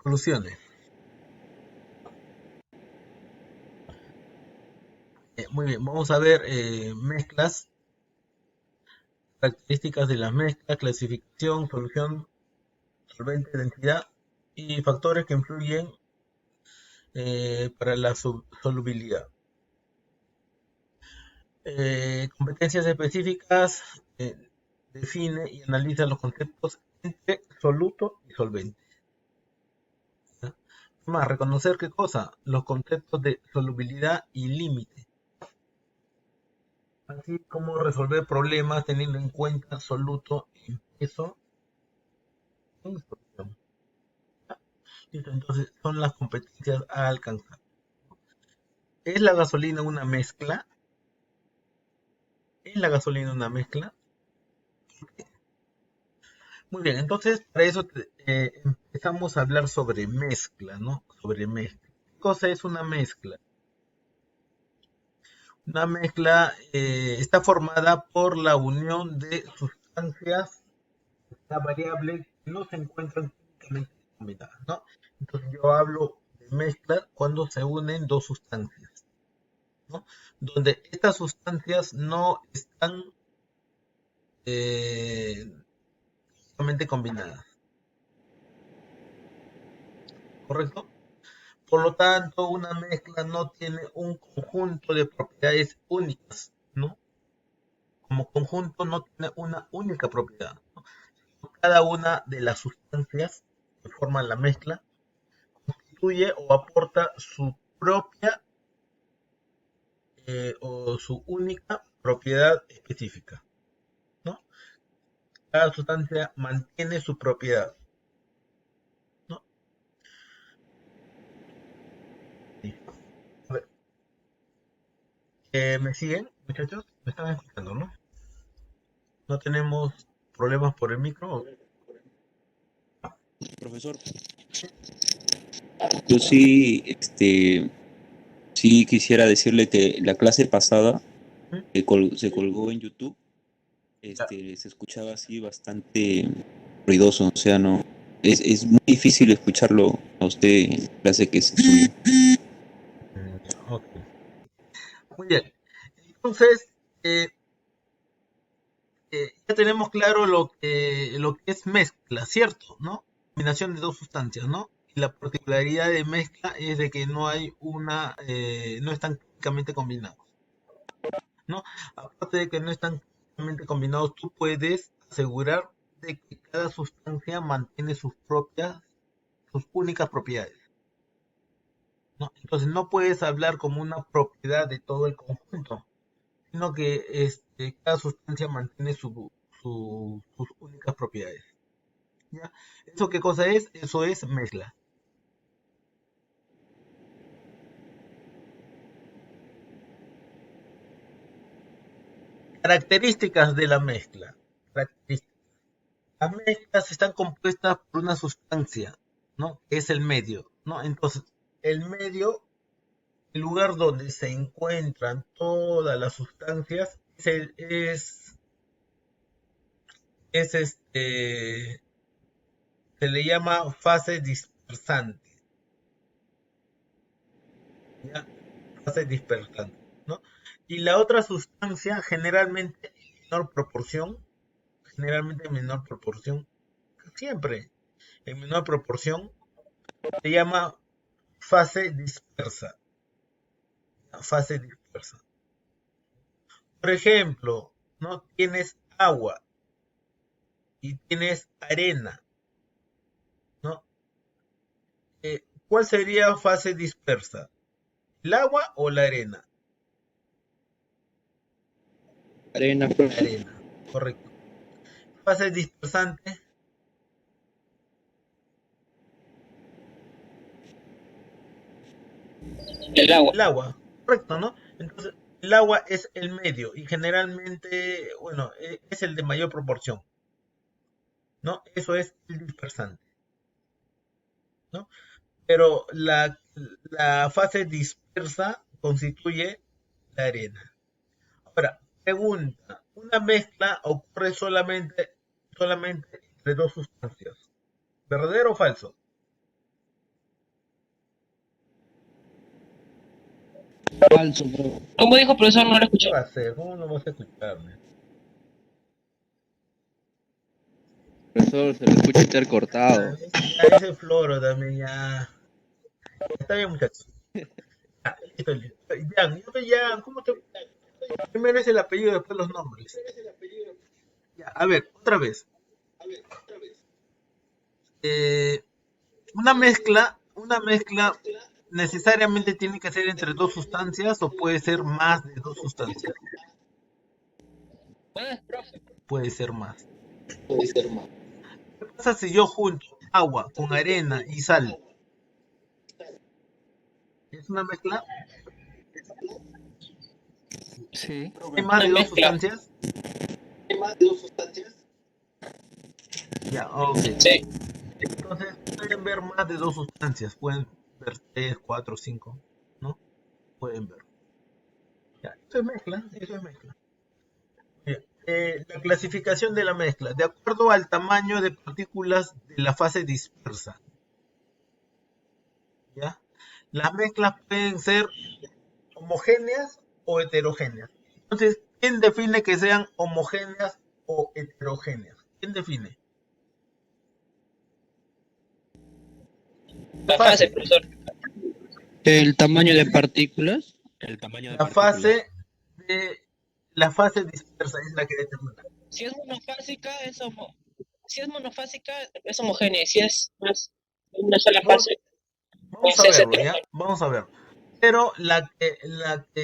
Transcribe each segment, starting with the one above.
Soluciones. Muy bien, vamos a ver mezclas, características de las mezclas, clasificación, solución, solvente, densidad y factores que influyen para la solubilidad. Competencias específicas, define y analiza los conceptos entre soluto y solvente. ¿Ya? Más, reconocer qué cosa, los conceptos de solubilidad y límite, así como resolver problemas teniendo en cuenta soluto en peso y solución. Listo, entonces son las competencias a alcanzar. ¿Es la gasolina una mezcla? ¿Es la gasolina una mezcla? Muy bien, entonces para eso empezamos a hablar sobre mezcla, ¿no? Sobre mezcla. ¿Qué cosa es una mezcla? Una mezcla está formada por la unión de sustancias, la variable que no se encuentran químicamente combinadas, ¿no? Entonces yo hablo de mezcla cuando se unen dos sustancias, ¿no? Donde estas sustancias no están químicamente combinadas, ¿correcto? Por lo tanto, una mezcla no tiene un conjunto de propiedades únicas, ¿no? Como conjunto no tiene una única propiedad, ¿no? Cada una de las sustancias que forman la mezcla constituye o aporta su propia o su única propiedad específica, ¿no? Cada sustancia mantiene su propiedad, ¿no? Sí. A ver, ¿me siguen, muchachos? ¿Me están escuchando, no? ¿No tenemos problemas por el micro? Profesor, yo sí, sí quisiera decirle que la clase pasada ¿Mm? se colgó en YouTube, Ya. se escuchaba así bastante ruidoso, o sea, no, es muy difícil escucharlo a usted en la clase que se subió. Ya, ok. Muy bien. Entonces, eh, ya tenemos claro lo que es mezcla, ¿cierto? ¿No? Combinación de dos sustancias, ¿no? Y la particularidad de mezcla es de que no hay no están químicamente combinados, ¿no? Aparte de que no están químicamente combinados, tú puedes asegurar de que cada sustancia mantiene sus únicas propiedades, ¿no? Entonces no puedes hablar como una propiedad de todo el conjunto, sino que cada sustancia mantiene sus únicas propiedades. ¿Ya? ¿Eso qué cosa es? Eso es mezcla. Características de la mezcla. Características. Las mezclas están compuestas por una sustancia, ¿no? Que es el medio, ¿no? Entonces, el medio, el lugar donde se encuentran todas las sustancias, es se le llama fase dispersante, ¿ya? Fase dispersante, ¿no? Y la otra sustancia, generalmente en menor proporción, siempre en menor proporción, se llama fase dispersa, fase dispersa. Por ejemplo, ¿no? Tienes agua y tienes arena, ¿no? ¿Cuál sería fase dispersa? ¿El agua o la arena? Arena, La arena, correcto. Fase dispersante, el agua. el agua, correcto, ¿no? Entonces, el agua es el medio y generalmente, bueno, es el de mayor proporción, ¿no? Eso es el dispersante, ¿no? Pero la fase dispersa constituye la arena. Ahora, pregunta, ¿una mezcla ocurre solamente entre dos sustancias? ¿Verdadero o falso? Falso, bro. ¿Cómo dijo, profesor? No lo ¿Qué escuché. va a hacer? ¿Cómo no vas a escucharme? Profesor, se lo escucha intercortado. Ya ese floro también, ya. Está bien, muchachos. Ya, listo, listo. Jan, yo te Jan, ¿cómo te...? Primero es el apellido, después los nombres. Ya, a ver, otra vez. Eh, una mezcla necesariamente tiene que ser entre dos sustancias o puede ser más de dos sustancias. Pues, profe. Puede ser más. ¿Qué pasa si yo junto agua con arena y sal? ¿Es una mezcla? Sí. ¿Hay más Una de dos mezcla. sustancias? Ya, ok. Sí. Entonces pueden ver más de dos sustancias. Pueden ver tres, cuatro, cinco, ¿no? Pueden ver. Ya, eso es mezcla, eso es mezcla. Bien. La clasificación de la mezcla, de acuerdo al tamaño de partículas de la fase dispersa, ¿ya? Las mezclas pueden ser homogéneas o heterogéneas. Entonces, ¿quién define que sean homogéneas o heterogéneas? ¿Quién define? La La fase, fase. profesor. El tamaño de partículas. La fase de la fase dispersa es la que determina. Si es monofásica, si es monofásica, es homogénea. Si es más una sola Vamos, fase, vamos a pues es verlo, ¿ya? heterogénea. Vamos a verlo. Pero la que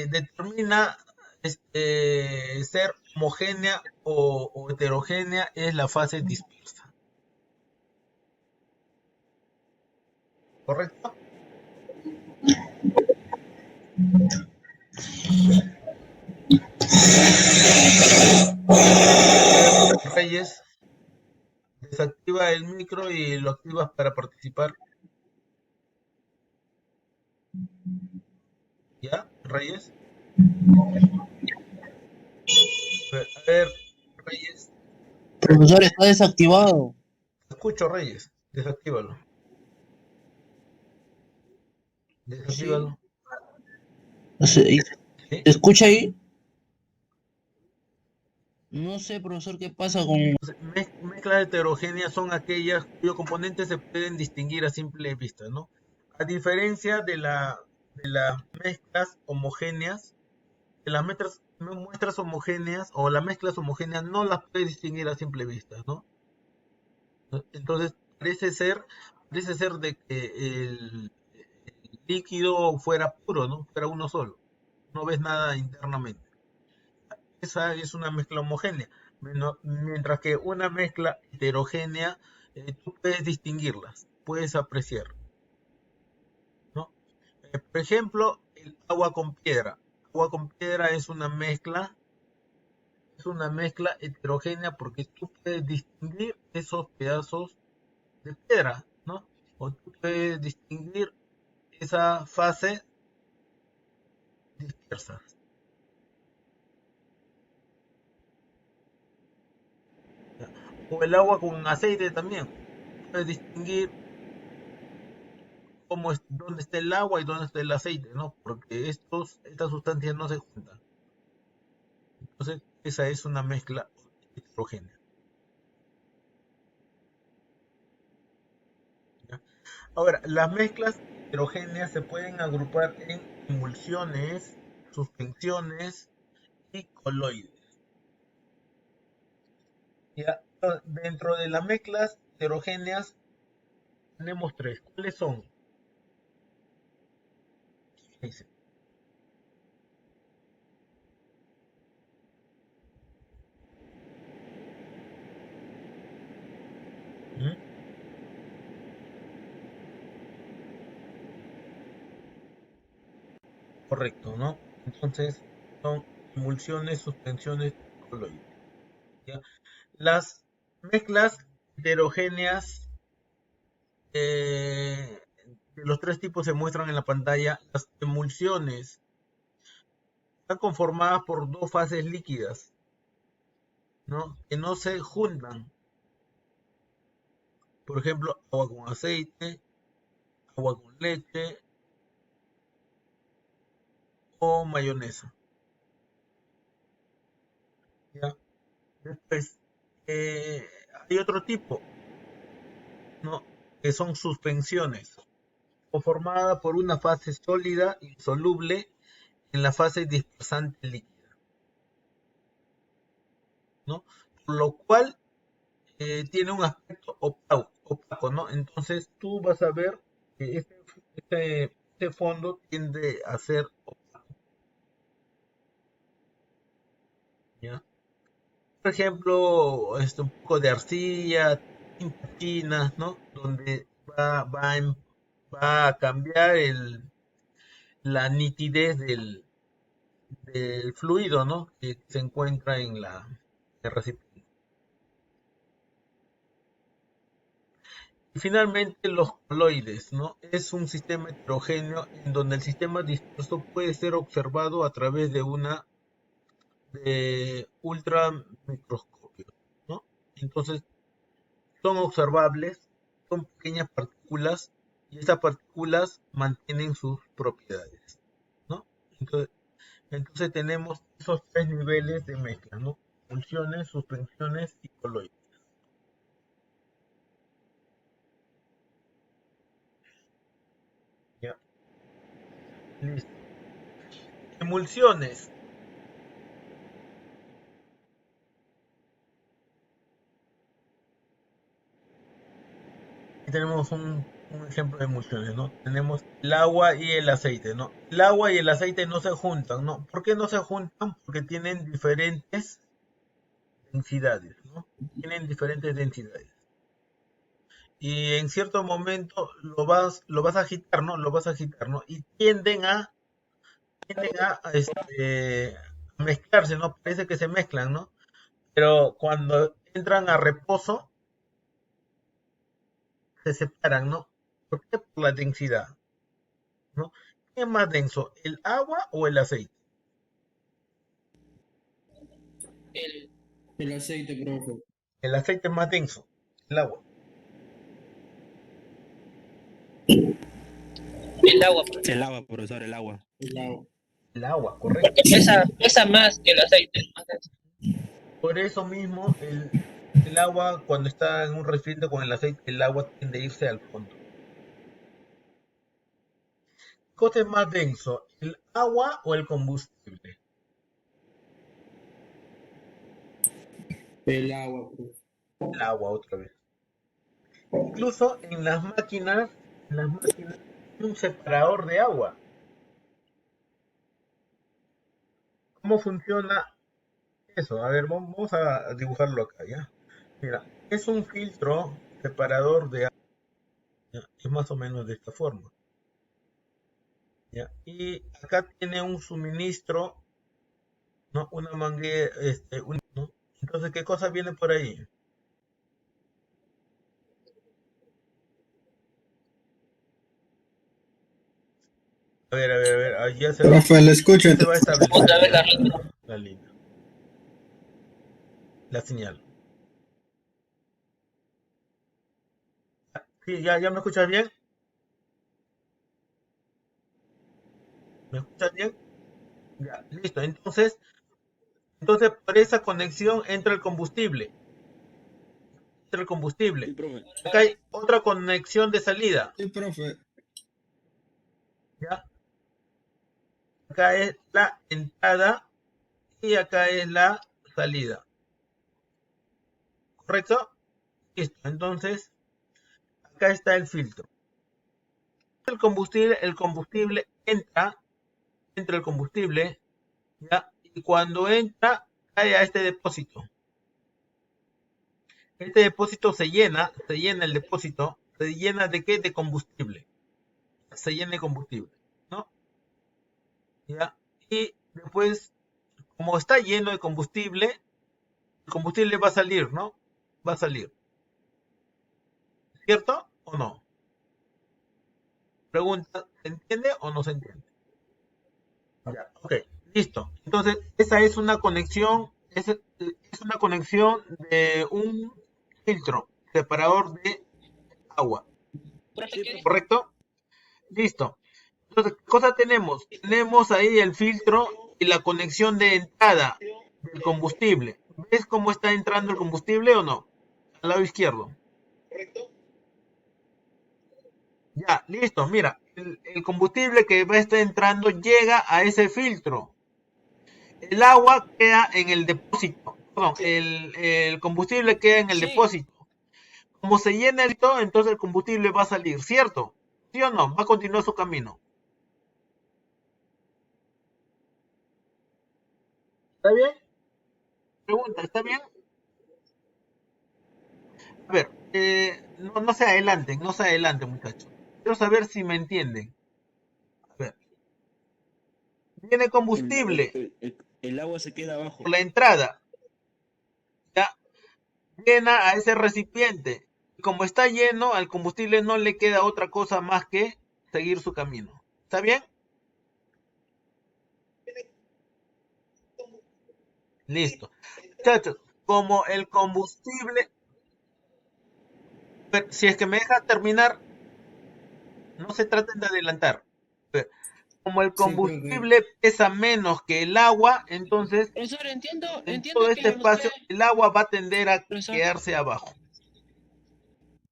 determina ser homogénea o heterogénea es la fase dispersa. ¿Correcto? A ver, Reyes, desactiva el micro y lo activas para participar. ¿Ya, Reyes? A ver, Reyes, Profesor, está desactivado. te escucho, Reyes. Desactívalo. Sí. Desactívalo. ¿Se ¿Sí? escucha ahí? No sé, profesor, qué pasa con... Entonces, mezclas heterogéneas son aquellas cuyos componentes se pueden distinguir a simple vista, ¿no? A diferencia de las mezclas homogéneas, de las muestras homogéneas o las mezclas homogéneas no las puedes distinguir a simple vista, ¿no? Entonces, parece ser de que el líquido fuera puro, ¿no? Fuera uno solo. No ves nada internamente. Esa es una mezcla homogénea, mientras que una mezcla heterogénea, tú puedes distinguirlas, puedes apreciar, ¿no? Por ejemplo, el agua con piedra. Agua con piedra es una mezcla heterogénea porque tú puedes distinguir esos pedazos de piedra, ¿no? O tú puedes distinguir esa fase dispersa. ¿Ya? O el agua con aceite también. Puedes distinguir dónde está el agua y dónde está el aceite, ¿no? Porque estas sustancias no se juntan. Entonces, esa es una mezcla heterogénea. ¿Ya? Ahora, las mezclas heterogéneas se pueden agrupar en emulsiones, suspensiones y coloides. ¿Ya? Dentro de las mezclas heterogéneas tenemos tres. ¿Cuáles son? Dice, ¿Mm? Correcto, ¿no? Entonces, son emulsiones, suspensiones, coloides. ¿Ya? Las mezclas heterogéneas de los tres tipos se muestran en la pantalla. Las emulsiones están conformadas por dos fases líquidas, ¿no? Que no se juntan. Por ejemplo, agua con aceite, agua con leche o mayonesa. ¿Ya? Después, hay otro tipo, ¿no? Que son suspensiones, conformada por una fase sólida y soluble en la fase dispersante líquida, ¿no? Por lo cual tiene un aspecto opaco, ¿no? Entonces tú vas a ver que este fondo tiende a ser opaco, ¿ya? Por ejemplo, un poco de arcilla, tinta china, ¿no? Donde va a cambiar la nitidez del fluido, ¿no? Que se encuentra en el recipiente. Y finalmente los coloides, ¿no? Es un sistema heterogéneo en donde el sistema disperso puede ser observado a través de ultramicroscopio, ¿no? Entonces son observables, son pequeñas partículas y esas partículas mantienen sus propiedades, ¿no? Entonces tenemos esos tres niveles de mezcla, ¿no? Emulsiones, suspensiones y coloides. Ya, listo. Emulsiones. Aquí tenemos un ejemplo de emulsiones, ¿no? Tenemos el agua y el aceite, ¿no? El agua y el aceite no se juntan, ¿no? ¿Por qué no se juntan? Porque tienen diferentes densidades, ¿no? Tienen diferentes densidades. Y en cierto momento lo vas a agitar, ¿no? Lo vas a agitar, ¿no? Y a mezclarse, ¿no? Parece que se mezclan, ¿no? Pero cuando entran a reposo, se separan, ¿no? ¿Por qué? Por la densidad, ¿no? ¿Qué es más denso, el agua o el aceite? El, El aceite, profe. El aceite es más denso, el agua. el agua, El agua, profesor, el agua. El agua. El agua, correcto. porque pesa más que el aceite. Por eso mismo, el agua, cuando está en un recipiente con el aceite, el agua tiende a irse al fondo. ¿Qué cosa es más denso, el agua o el combustible? El agua, profe. El agua, otra vez. Incluso en las máquinas hay un separador de agua. ¿Cómo funciona eso? A ver, vamos a dibujarlo acá, ¿ya? Mira, es un filtro separador de agua, ¿ya? Es más o menos de esta forma, ¿ya? Y acá tiene un suministro, ¿no? Una manguera, ¿no? Entonces, ¿qué cosa viene por ahí? A ver, ahí ya Profe, le escucho. se va a establecer Otra vez ya la línea. la línea, la señal. Sí, ya me escuchas bien. ¿Me escuchas bien? Ya, listo. Entonces por esa conexión entra el combustible. Entra el combustible. Sí, profe. Acá hay otra conexión de salida, Sí, profe. ¿ya? Acá es la entrada y acá es la salida. ¿Correcto? Listo. Entonces, acá está el filtro. El combustible entra el combustible, ¿ya? Y cuando entra, cae a este depósito. Este depósito se llena el depósito, ¿se llena de qué? De combustible. Se llena de combustible, ¿no? ¿Ya? Y después, como está lleno de combustible, el combustible va a salir, ¿no? Va a salir. ¿Cierto o no? Pregunta, ¿se entiende o no se entiende? Ya, ok, listo. Entonces, esa es una conexión, es una conexión de un filtro separador de agua, Profe, ¿qué? ¿correcto? Listo. Entonces, ¿qué cosa tenemos? Tenemos ahí el filtro y la conexión de entrada del combustible. ¿Ves cómo está entrando el combustible o no? Al lado izquierdo. Ya, listo. Mira, el combustible que va a estar entrando llega a ese filtro. El agua queda en el depósito. Perdón, el combustible queda en el Sí, depósito. Como se llena esto, entonces el combustible va a salir, ¿cierto? ¿Sí o no? Va a continuar su camino. ¿Está bien? Pregunta, ¿está bien? A ver, no se adelanten, no se adelanten, muchachos. Quiero saber si me entienden. A ver, viene combustible El agua se queda abajo. por la entrada, ya llena a ese recipiente. Y como está lleno, al combustible no le queda otra cosa más que seguir su camino. ¿Está bien? Listo. Muchachos, como el combustible, pero si es que me deja terminar, no se traten de adelantar. Pero como el Sí, profe. combustible pesa menos que el agua, entonces profesor, en todo entiendo este que usted, espacio el agua va a tender a profesor, quedarse abajo,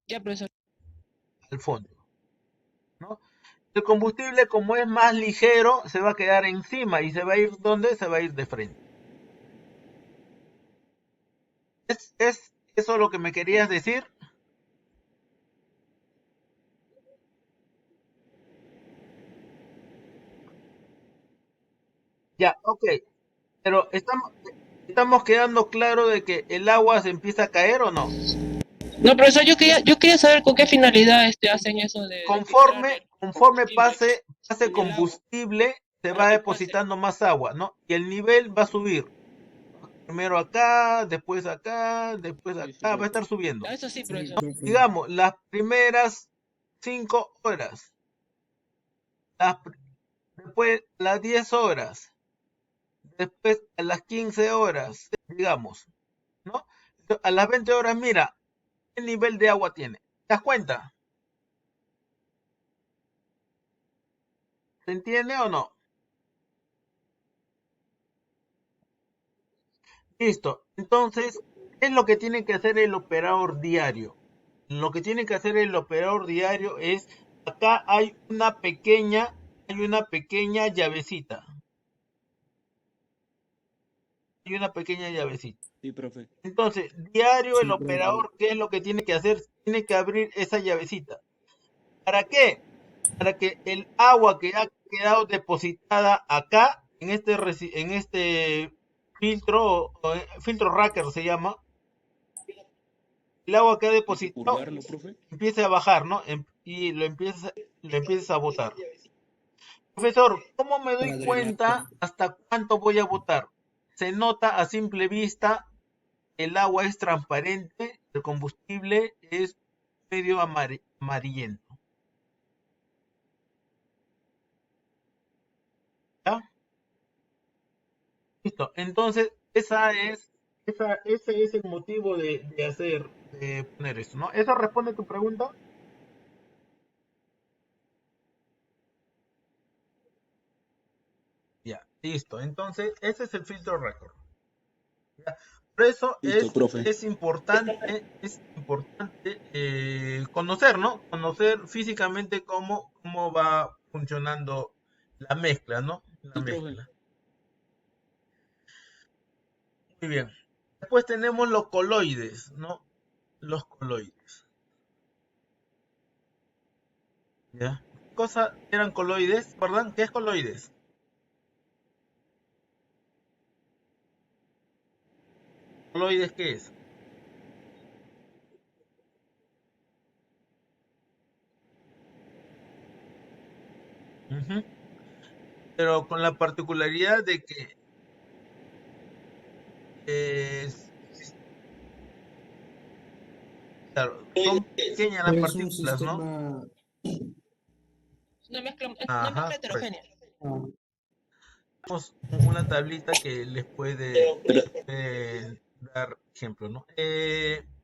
ya, profesor. al fondo, ¿no? El combustible, como es más ligero, se va a quedar encima y se va a ir ¿dónde? Se va a ir de frente. ¿Es eso lo que me querías decir? Ya, ok. Pero estamos quedando claro de que el agua se empieza a caer o no. No, profesor, yo quería saber con qué finalidad hacen eso de filtrar el Conforme combustible pase en el agua combustible, se para va que pase. depositando más agua, ¿no? Y el nivel va a subir. Primero acá, después Sí, sí, acá, va a profe. estar subiendo. A eso sí, Sí, profesor. profe. Digamos, las primeras 5 horas, las, después las 10 horas, después a las 15 horas, digamos, ¿no? A las 20 horas, mira, ¿qué nivel de agua tiene? ¿Te das cuenta? ¿Se entiende o no? Listo. Entonces, ¿qué es lo que tiene que hacer el operador diario? Lo que tiene que hacer el operador diario es, acá hay una pequeña llavecita. Hay una pequeña llavecita. Sí, profe. Entonces, diario el Sí, profe. operador, ¿qué es lo que tiene que hacer? Tiene que abrir esa llavecita. ¿Para qué? Para que el agua que ha quedado depositada acá, en este filtro, filtro Racker se llama, el agua que ha Hay que depositado purgarlo, profe. empiece a bajar, ¿no? Y lo empiezas a botar. Profesor, ¿cómo me doy Para drenarlo. cuenta hasta cuánto voy a botar? Se nota a simple vista, el agua es transparente, el combustible es medio amarillento. ¿Ya? Listo. Entonces, ese es el motivo de poner esto, ¿no? ¿Eso responde a tu pregunta? Ya, listo. Entonces, ese es el filtro record. ¿Ya? Por eso Listo, profe. es importante conocer, ¿no? Conocer físicamente cómo va funcionando la mezcla, ¿no? La Sí, profe. mezcla. Muy bien. Después tenemos los coloides, ¿no? Los coloides. ¿Ya? ¿Qué cosa eran coloides? ¿Perdón? ¿Qué es coloides? ¿Coloides qué es? Ujú. Pero con la particularidad de que eh, claro, son pequeñas las Es un partículas, ¿no? sistema. Es una mezcla Ajá, correcto. heterogénea. Ah, Tenemos una tablita que Pero puede dar ejemplo, ¿no?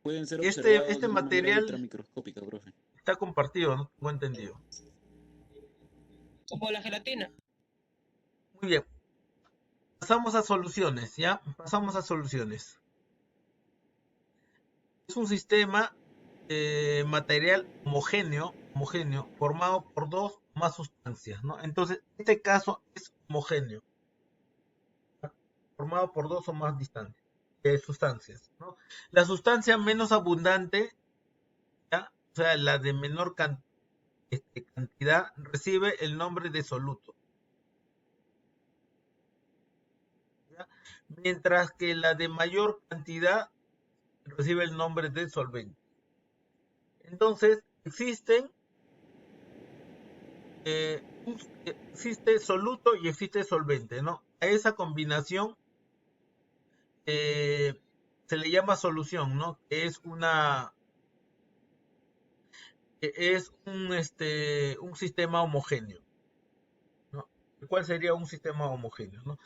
pueden ser Este observados de una manera material ultramicroscópica, profe. está compartido, ¿no? Tengo entendido. como la gelatina. Muy bien. Pasamos a soluciones, ¿ya? Pasamos a soluciones. Es un sistema material homogéneo, formado por dos o más sustancias, ¿no? Entonces, en este caso es homogéneo, ¿ya? Formado por dos o más sustancias, ¿no? La sustancia menos abundante, ¿ya? O sea, la de menor cantidad, recibe el nombre de soluto, ¿ya? Mientras que la de mayor cantidad recibe el nombre de solvente. Entonces, existe soluto y existe solvente, ¿no? A esa combinación eh, se le llama solución, ¿no? Que es un sistema homogéneo, ¿no? ¿Cuál sería un sistema homogéneo, ¿no?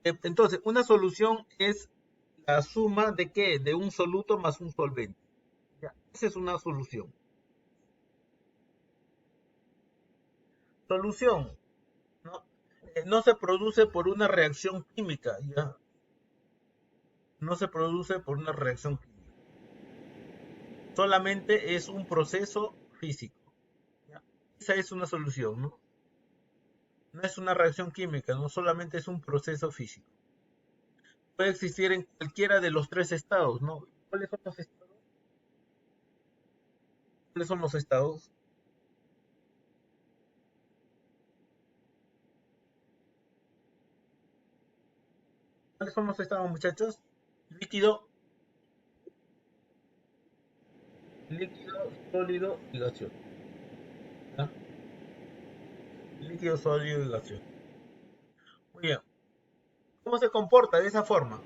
Entonces, una solución es la suma de ¿qué? De un soluto más un solvente. ¿Ya? Esa es una solución. Solución, ¿no? No se produce por una reacción química, ¿ya? No se produce por una reacción química. Solamente es un proceso físico, ¿ya? Esa es una solución, ¿no? No es una reacción química, no solamente es un proceso físico. Puede existir en cualquiera de los tres estados, ¿no? ¿Cuáles son los estados? ¿Cuáles son los estados? ¿Cuáles son los estados, muchachos? Líquido, sólido y gaseoso, ¿ya? Líquido, sólido y gaseoso. Muy bien. ¿Cómo se comporta de esa forma?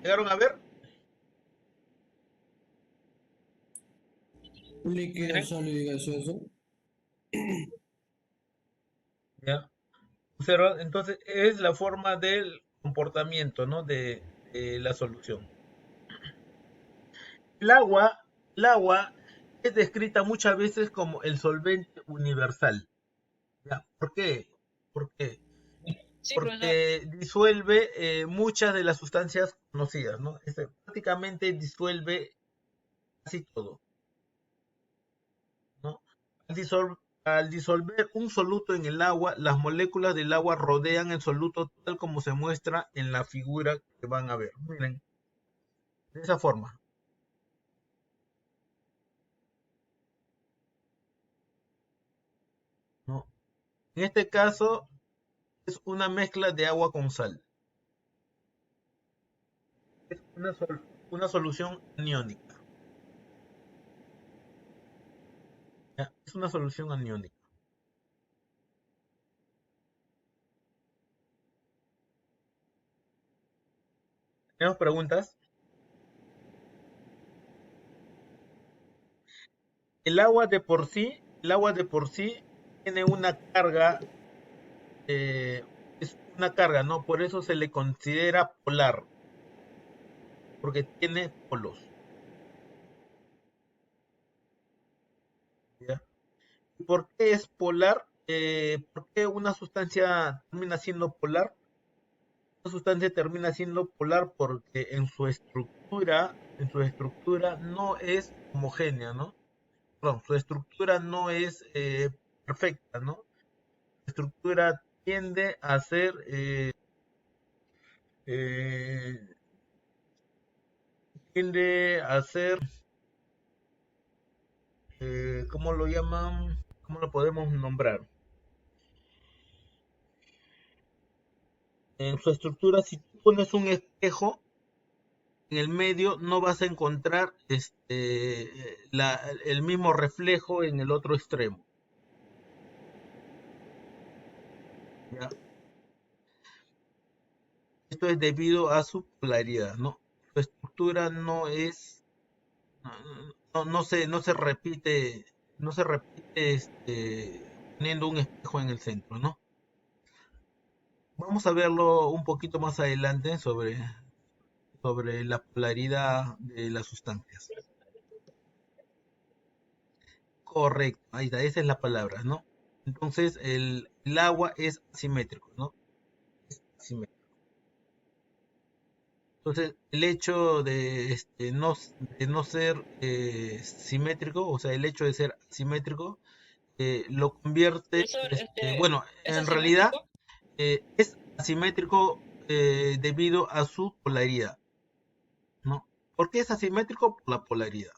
¿Llegaron a ver? Líquido, sólido y gaseoso. ¿Ya? Observa, entonces es la forma del comportamiento, ¿no? De la solución. El agua, el agua es descrita muchas veces como el solvente universal. ¿Ya? ¿Por qué? ¿Por qué? Sí, profesor. Porque disuelve muchas de las sustancias conocidas, ¿no? Prácticamente disuelve casi todo, ¿no? Al disolver un soluto en el agua, las moléculas del agua rodean el soluto tal como se muestra en la figura que van a ver. Miren, de esa forma, ¿no? En este caso es una mezcla de agua con sal. Es una solución aniónica. ¿Ya? Es una solución aniónica. ¿Tenemos preguntas? El agua de por sí tiene una carga, es una carga, ¿no? Por eso se le considera polar, porque tiene polos, ¿ya? ¿Y por qué es polar? ¿Por qué una sustancia termina siendo polar? Una sustancia termina siendo polar porque en su estructura no es homogénea, ¿no? Perdón, su estructura no es perfecta, ¿no? La estructura eh, tiende a ser, ¿cómo lo llaman? ¿Cómo lo podemos nombrar? En su estructura, si tú pones un espejo en el medio, no vas a encontrar el mismo reflejo en el otro extremo, ¿ya? Esto es debido a su polaridad, ¿no? Su estructura no se repite, poniendo un espejo en el centro, ¿no? Vamos a verlo un poquito más adelante sobre la polaridad de las sustancias. Correcto, ahí está, esa es la palabra, ¿no? Entonces el agua es asimétrico, ¿no? Es asimétrico. Entonces el hecho de no ser simétrico, o sea, el hecho de ser asimétrico, lo convierte, Profesor, bueno, ¿es en realidad asimétrico? es asimétrico debido a su polaridad, ¿no? ¿Por qué es asimétrico? Por la polaridad.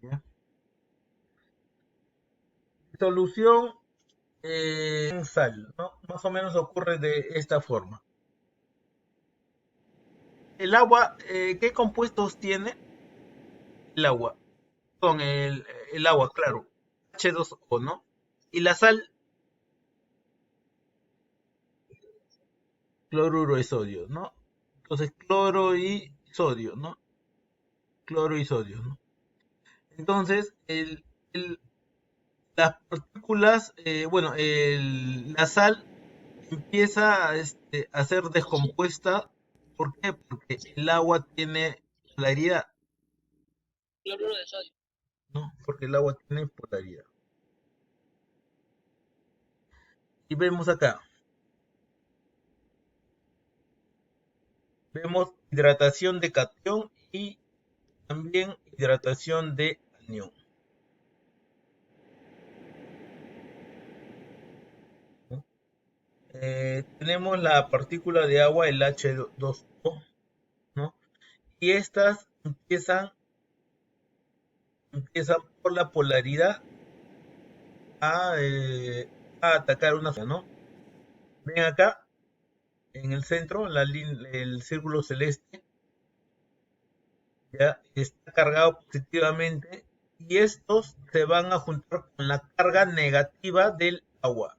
¿Ya? Solución en sal, ¿no? Más o menos ocurre de esta forma. El agua, ¿qué compuestos tiene el agua? Con el agua, claro, H2O, ¿no? Y la sal, cloruro de sodio, ¿no? Entonces, cloro y sodio, ¿no? Cloro y sodio, ¿no? Entonces, el- las partículas, bueno, la sal empieza a ser descompuesta. ¿Por qué? Porque el agua tiene polaridad, Cloruro de sodio. ¿no? Porque el agua tiene polaridad. Y vemos acá, vemos hidratación de catión y también hidratación de anión, ¿no? Tenemos la partícula de agua, el H2O, ¿no? Y estas empiezan por la polaridad a, eh, a atacar una zona, ¿no? Ven acá, en el centro, el círculo celeste, ya está cargado positivamente y estos se van a juntar con la carga negativa del agua,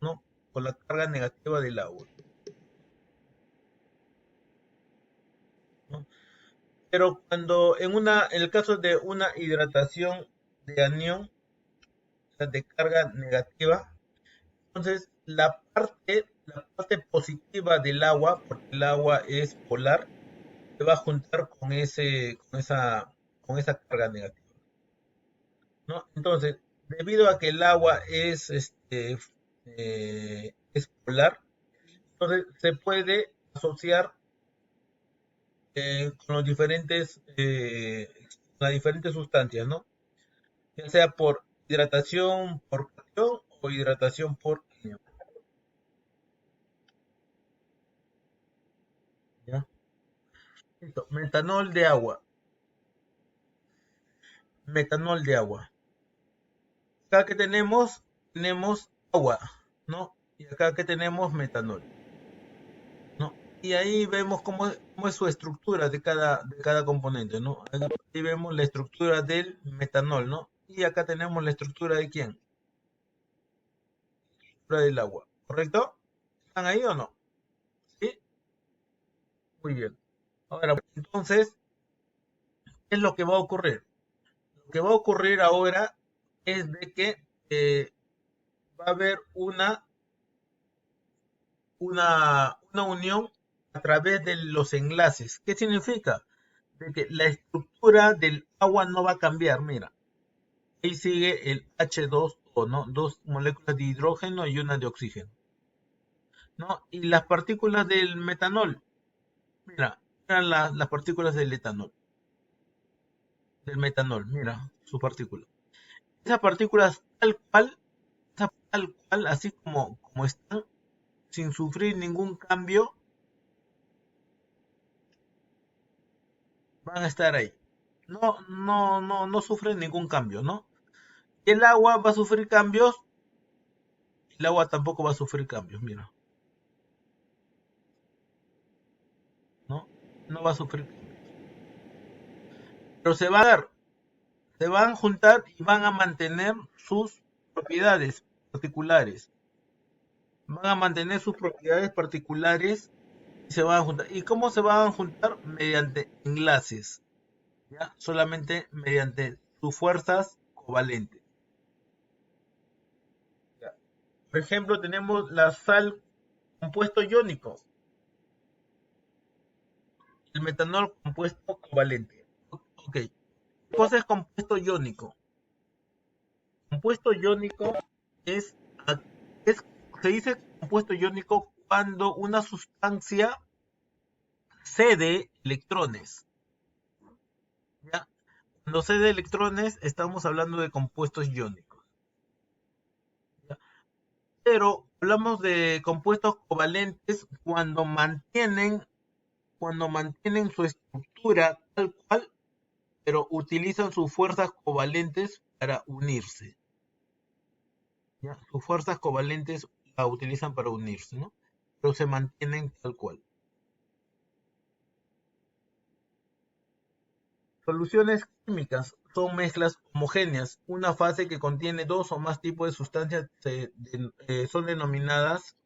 ¿no? Con la carga negativa del agua, ¿no? Pero cuando en el caso de una hidratación de anión, o sea, de carga negativa, entonces la parte positiva del agua, porque el agua es polar, se va a juntar con esa carga negativa, ¿no? Entonces, debido a que el agua es polar, entonces se puede asociar con las diferentes sustancias, ¿no? Ya sea por hidratación por catión o hidratación por anión, ¿ya? Listo. Metanol de agua. Metanol de agua. Acá que tenemos agua, ¿no? Y acá que tenemos metanol, ¿no? Y ahí vemos cómo es su estructura de cada componente, ¿no? Ahí vemos la estructura del metanol, ¿no? Y acá tenemos la estructura de quién, la estructura del agua, ¿correcto? ¿Están ahí o no? Sí, muy bien. Ahora, entonces, ¿qué es lo que va a ocurrir? Lo que va a ocurrir ahora es de que va a haber una unión a través de los enlaces. ¿Qué significa? De que la estructura del agua no va a cambiar. Mira, ahí sigue el H2O, ¿no? Dos moléculas de hidrógeno y una de oxígeno, ¿no? Y las partículas del metanol, mira, eran las partículas del metanol, mira, sus partículas. Esas partículas tal cual, así como están, sin sufrir ningún cambio, van a estar ahí. No, no, no, no sufren ningún cambio, ¿no? El agua va a sufrir cambios, el agua tampoco va a sufrir cambios, mira, ¿no? No va a sufrir cambios. Pero se van a juntar y van a mantener sus propiedades particulares. Van a mantener sus propiedades particulares y se van a juntar. ¿Y cómo se van a juntar? Mediante enlaces, ¿ya? Solamente mediante sus fuerzas covalentes. ¿Ya? Por ejemplo, tenemos la sal compuesto iónico, el metanol compuesto covalente. Ok, ¿Qué cosa es compuesto iónico? Compuesto iónico es, es- se dice compuesto iónico cuando una sustancia cede electrones. ¿Ya? Cuando cede electrones estamos hablando de compuestos iónicos. ¿Ya? Pero hablamos de compuestos covalentes cuando mantienen su estructura tal cual, pero utilizan sus fuerzas covalentes para unirse. ¿Ya? Sus fuerzas covalentes la utilizan para unirse, ¿no? Pero se mantienen tal cual. Soluciones químicas son mezclas homogéneas. Una fase que contiene dos o más tipos de sustancias son denominadas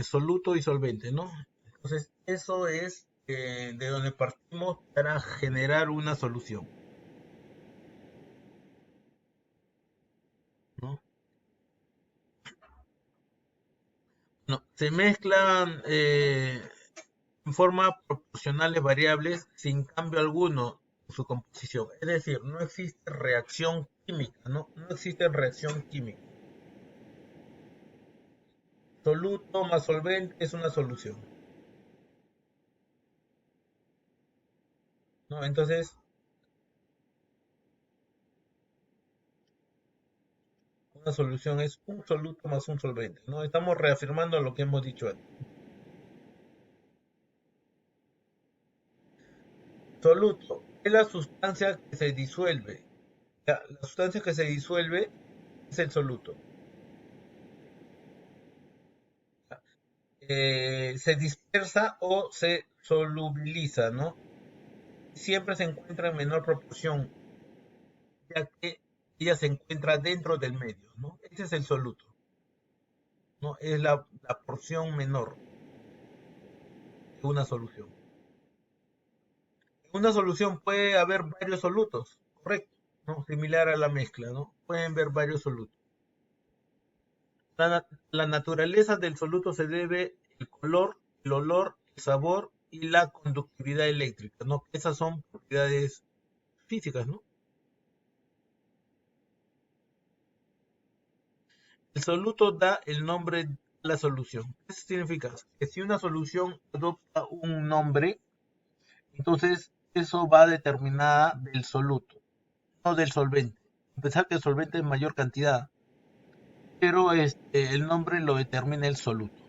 soluto y solvente, ¿no? Entonces, eso es de donde partimos para generar una solución, ¿no? No, se mezclan en forma proporcionales variables sin cambio alguno en su composición. Es decir, no existe reacción química, ¿no? No existe reacción química. Soluto más solvente es una solución, ¿no? Entonces, una solución es un soluto más un solvente, ¿no? Estamos reafirmando lo que hemos dicho antes. Soluto es la sustancia que se disuelve. La sustancia que se disuelve es el soluto. Se dispersa o se solubiliza, ¿no? Siempre se encuentra en menor proporción, ya que ella se encuentra dentro del medio, ¿no? Ese es el soluto, ¿no? Es la porción menor de una solución. En una solución puede haber varios solutos, correcto, ¿no? Similar a la mezcla, ¿no? Pueden haber varios solutos. La naturaleza del soluto se debe el color, el olor, el sabor y la conductividad eléctrica, ¿no? Esas son propiedades físicas, ¿no? El soluto da el nombre a la solución. ¿Qué significa? Que si una solución adopta un nombre, entonces eso va determinada del soluto, no del solvente. A pesar que el solvente es mayor cantidad, pero el nombre lo determina el soluto.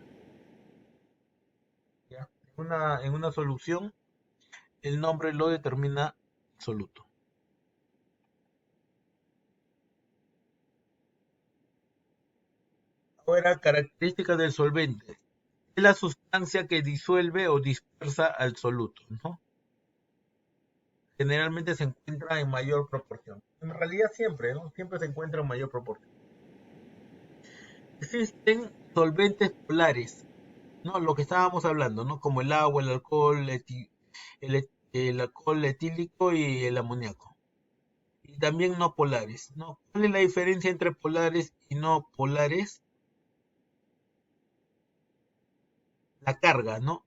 ¿Ya? En una solución, el nombre lo determina el soluto. Ahora, características del solvente. Es la sustancia que disuelve o dispersa al soluto, ¿no? Generalmente se encuentra en mayor proporción. En realidad siempre, ¿no? Siempre se encuentra en mayor proporción. Existen solventes polares, ¿no? Lo que estábamos hablando, ¿no? Como el agua, el alcohol, el alcohol etílico y el amoníaco. Y también no polares, ¿no? ¿Cuál es la diferencia entre polares y no polares? La carga, ¿no?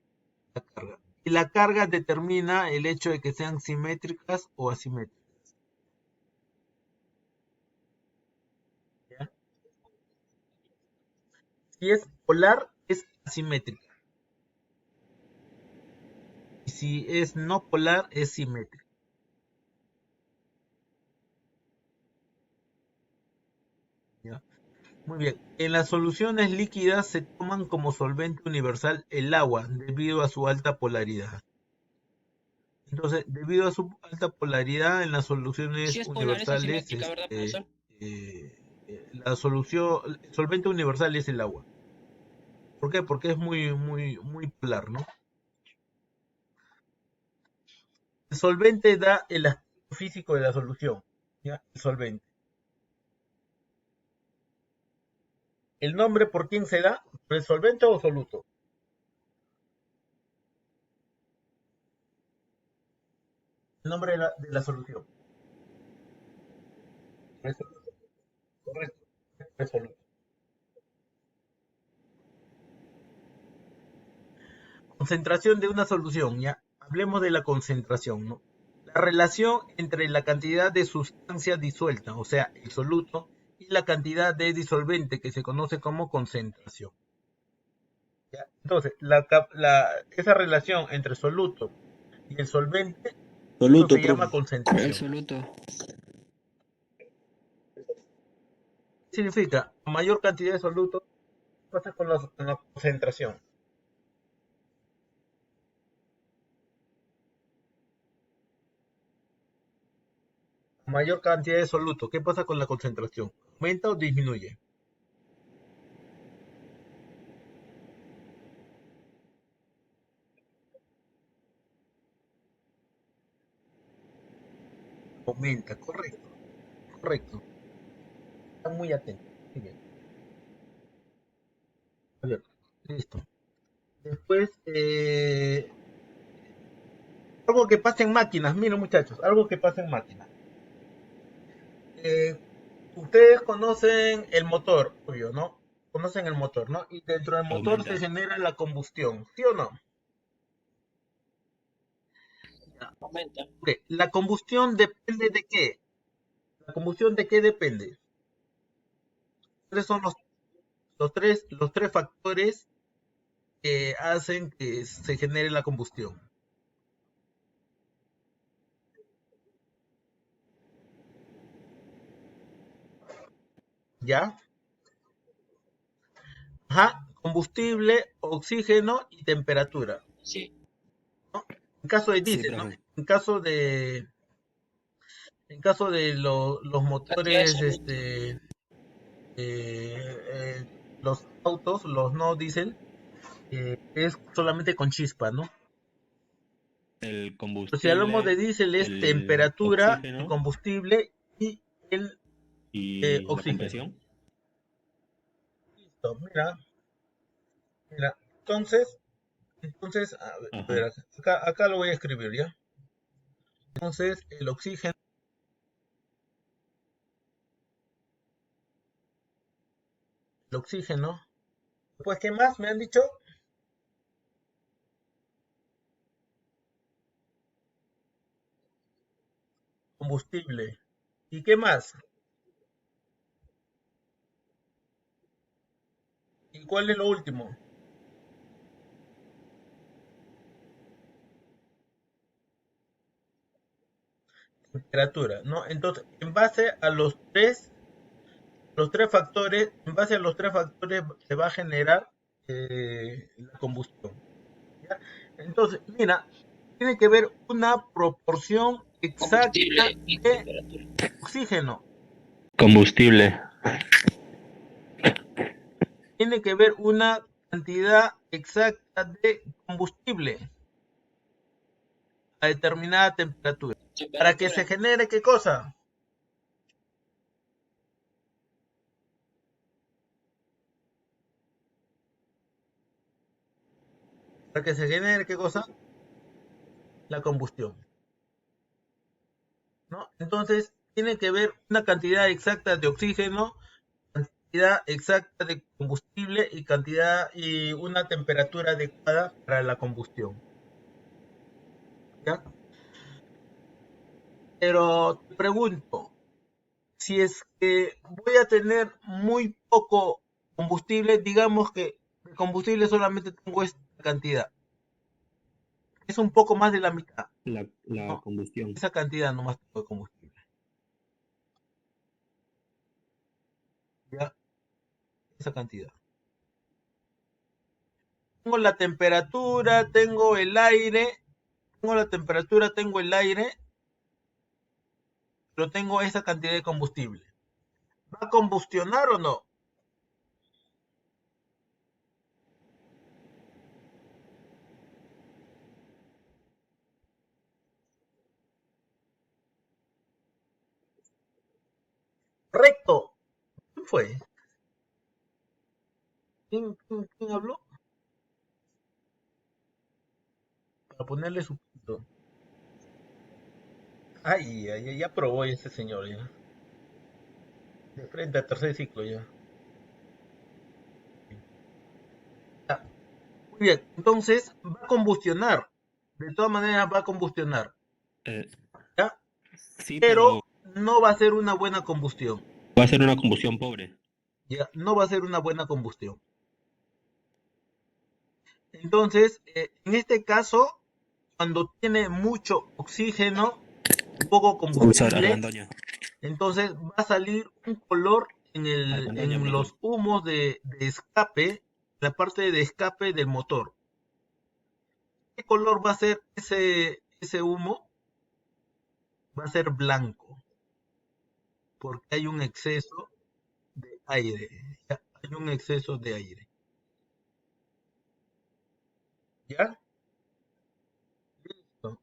La carga. Y la carga determina el hecho de que sean simétricas o asimétricas. ¿Ya? Si es polar, es asimétrica. Y si es no polar, es simétrica. ¿Ya? Muy bien. En las soluciones líquidas se toman como solvente universal el agua debido a su alta polaridad. Entonces, debido a su alta polaridad en las Si soluciones es polar, es universales, asimétrica, ¿verdad, profesor? la solución, el solvente universal es el agua. ¿Por qué? Porque es muy, muy, muy polar, ¿no? El solvente da el aspecto físico de la solución, ¿ya? El solvente. ¿El nombre por quién se da? ¿Por el solvente o soluto? El nombre de la solución. Por el soluto, correcto. Por el soluto. Concentración de una solución, ¿ya? Hablemos de la concentración, ¿no? La relación entre la cantidad de sustancia disuelta, o sea, el soluto, y la cantidad de disolvente, que se conoce como concentración. ¿Ya? Entonces, esa relación entre soluto y el solvente, eso Soluto, se llama profe. El concentración. soluto. ¿Qué significa? A mayor cantidad de soluto, ¿qué pasa con la concentración? A mayor cantidad de soluto, ¿qué pasa con la concentración? ¿Aumenta o disminuye? Aumenta, correcto, correcto. Están muy atentos. Muy bien. A ver, listo. Después, algo que pasa en máquinas, miren muchachos, algo que pasa en máquinas. Eh, Ustedes conocen el motor, obvio, ¿no? Conocen el motor, ¿no? Y dentro del motor se Aumenta. genera la combustión, ¿sí o no? Aumenta. Ok, ¿la combustión depende de qué? ¿La combustión de qué depende? ¿Cuáles son los tres factores que hacen que se genere la combustión? ¿Ya? Ajá, combustible, oxígeno y temperatura. Sí. ¿No? En caso de Sí, diésel, ¿no? profe. En caso de los Cantidad de motores, soluto. los autos, los no diésel, es solamente con chispa, ¿no? El Pero si hablamos de combustible, diésel es el temperatura, el oxígeno combustible y el y la oxígeno. compresión. Listo, mira, mira. Entonces, a Ajá. ver, acá lo voy a escribir, ¿ya? Entonces, el oxígeno. Pues, ¿qué más me han dicho? Combustible. ¿Y qué más? ¿Y cuál es lo último? Temperatura, ¿no? Entonces, en base a los tres factores, en base a los tres factores se va a generar la combustión. ¿Ya? Entonces, mira, tiene que ver una proporción exacta Combustible y de temperatura. oxígeno. Combustible. Tiene que ver una cantidad exacta de combustible a determinada temperatura. Para que se Temperatura. genere, ¿qué cosa? Para que se genere, ¿qué cosa? La combustión, ¿no? Entonces, tiene que ver una cantidad exacta de oxígeno, cantidad exacta de combustible y cantidad y una temperatura adecuada para la combustión, ¿ya? Pero te pregunto, si es que voy a tener muy poco combustible, digamos que de combustible solamente tengo esta cantidad, es un poco más de la mitad, La ¿no? combustión. Esa cantidad nomás tengo de combustible, ¿ya? Esa cantidad. Tengo la temperatura, tengo el aire, tengo la temperatura, tengo el aire, pero tengo esa cantidad de combustible. ¿Va a combustionar o no? Correcto. ¿Quién fue? ¿Quién habló? Para ponerle su punto. Ay, ay, ay, ya probó ese señor ya. De frente al tercer ciclo ya. Ya. Muy bien, entonces va a combustionar. De todas maneras va a combustionar. Eh, Sí, pero pero no va a ser una buena combustión. va a ser una combustión pobre. Ya, no va a ser una buena combustión. Entonces, en este caso, cuando tiene mucho oxígeno, poco Usar combustible, argandoña. entonces va a salir un color Argandoña, en profesor. los humos de escape, la parte de escape del motor. ¿Qué color va a ser ese humo? Va a ser blanco, porque hay un exceso de aire. Ya, hay un exceso de aire. ¿Ya? Listo.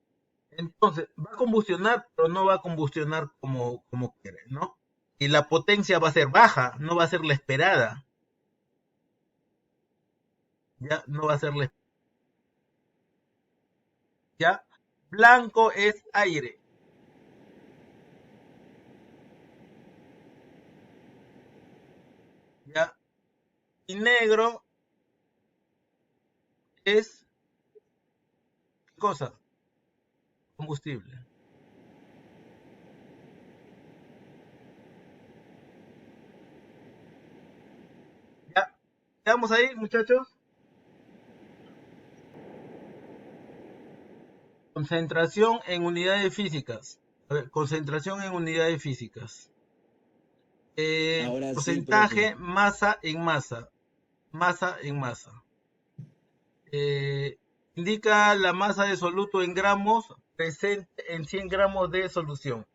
Entonces, va a combustionar, pero no va a combustionar como quiere, ¿no? Y la potencia va a ser baja, no va a ser la esperada. Ya, no va a ser la esperada. Ya, blanco es aire. Ya, y negro es, ¿qué cosa? Combustible. Ya, ¿quedamos ahí, muchachos? Concentración en unidades físicas. A ver, concentración en unidades físicas. Ahora sí, profe. Porcentaje, masa en masa. Masa en masa. Eh, indica la masa de soluto en gramos presente en 100 gramos de solución.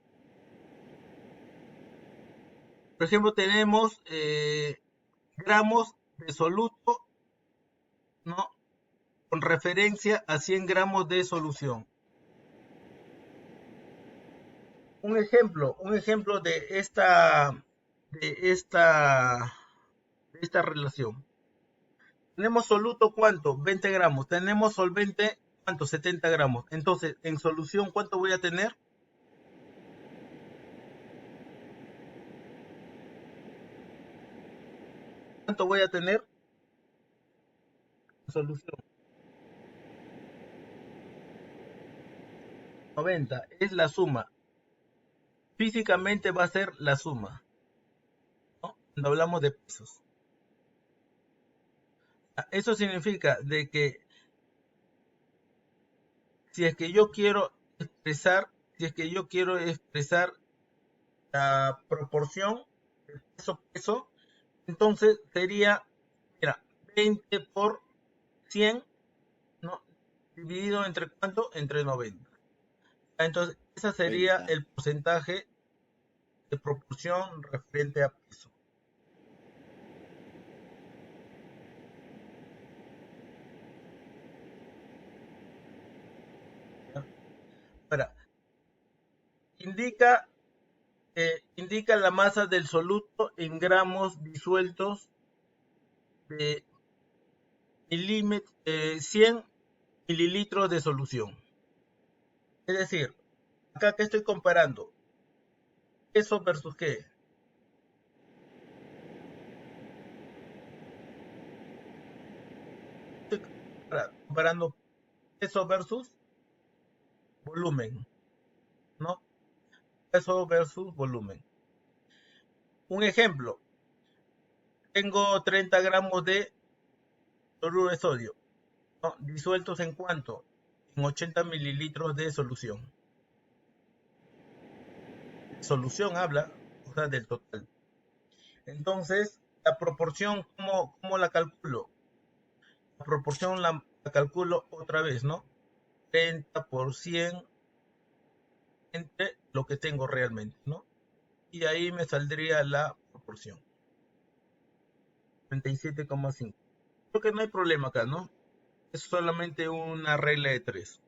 Por ejemplo, tenemos gramos de soluto, ¿no? Con referencia a 100 gramos de solución. Un ejemplo de esta, de esta relación. Tenemos soluto, ¿cuánto? 20 gramos. Tenemos solvente, ¿cuánto? 70 gramos. Entonces, en solución, ¿cuánto voy a tener? ¿Cuánto voy a tener en solución? 90. Es la suma. Físicamente va a ser la suma, ¿no? Cuando hablamos de pesos. Eso significa de que si es que yo quiero expresar, si es que yo quiero expresar la proporción de peso-peso, entonces sería, mira, 20 por 100, ¿no? Dividido entre cuánto? Entre 90. Entonces, ese sería Cuenta. el porcentaje de proporción referente a peso. ¿Ya? Ahora, indica, indica la masa del soluto en gramos disueltos de 100 mililitros de solución. Es decir, acá que estoy comparando, peso versus qué. Estoy comparando peso versus volumen, ¿no? Peso versus volumen. Un ejemplo, tengo 30 gramos de cloruro de sodio, ¿no? Disueltos en cuánto? En 80 mililitros de solución. Solución habla, o sea, del total. Entonces, la proporción, ¿cómo la calculo? La proporción la calculo otra vez, ¿no? 30 por 100 entre lo que tengo realmente, ¿no? Y ahí me saldría la proporción. 37,5. Creo que no hay problema acá, ¿no? Es solamente una regla de 3,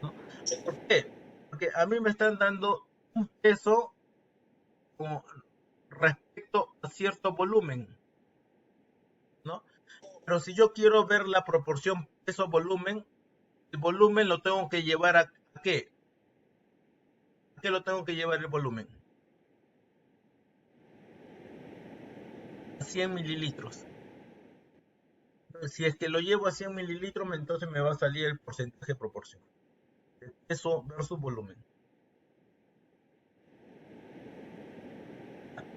¿no? ¿Por qué? Porque a mí me están dando un peso con respecto a cierto volumen, ¿no? Pero si yo quiero ver la proporción peso-volumen, el volumen lo tengo que llevar ¿a qué? ¿A qué lo tengo que llevar el volumen? A 100 mililitros. Entonces, si es que lo llevo a 100 mililitros, entonces me va a salir el porcentaje proporcional. de peso versus volumen.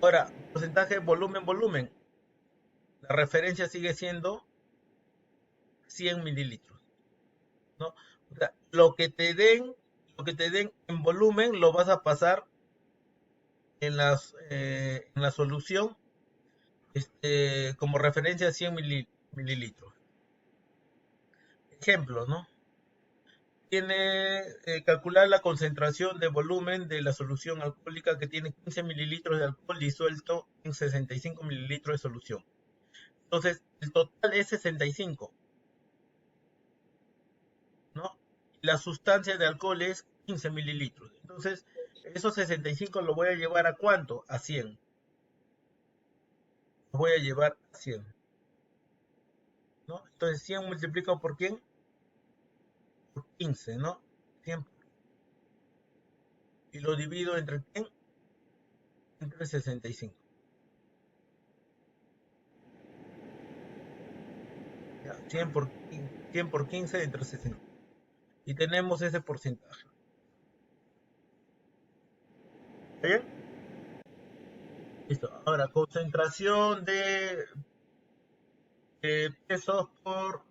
Ahora, porcentaje de volumen. La referencia sigue siendo 100 mililitros, ¿no? O sea, lo que te den en volumen lo vas a pasar en la solución como referencia a 100 mililitros. Ejemplo, ¿no? Tiene calcular la concentración de volumen de la solución alcohólica que tiene 15 mililitros de alcohol disuelto en 65 mililitros de solución. Entonces, el total es 65, ¿no? Y la sustancia de alcohol es 15 mililitros. Entonces, esos 65 lo voy a llevar a ¿cuánto? A 100. Lo voy a llevar a 100, ¿no? Entonces, 100 multiplicado por ¿quién? Por 15, ¿no? 100. Y lo divido entre ¿quién? Entre 65. Ya, 100 por 15 entre 60. Y tenemos ese porcentaje. ¿Está bien? Listo. Ahora, concentración de pesos por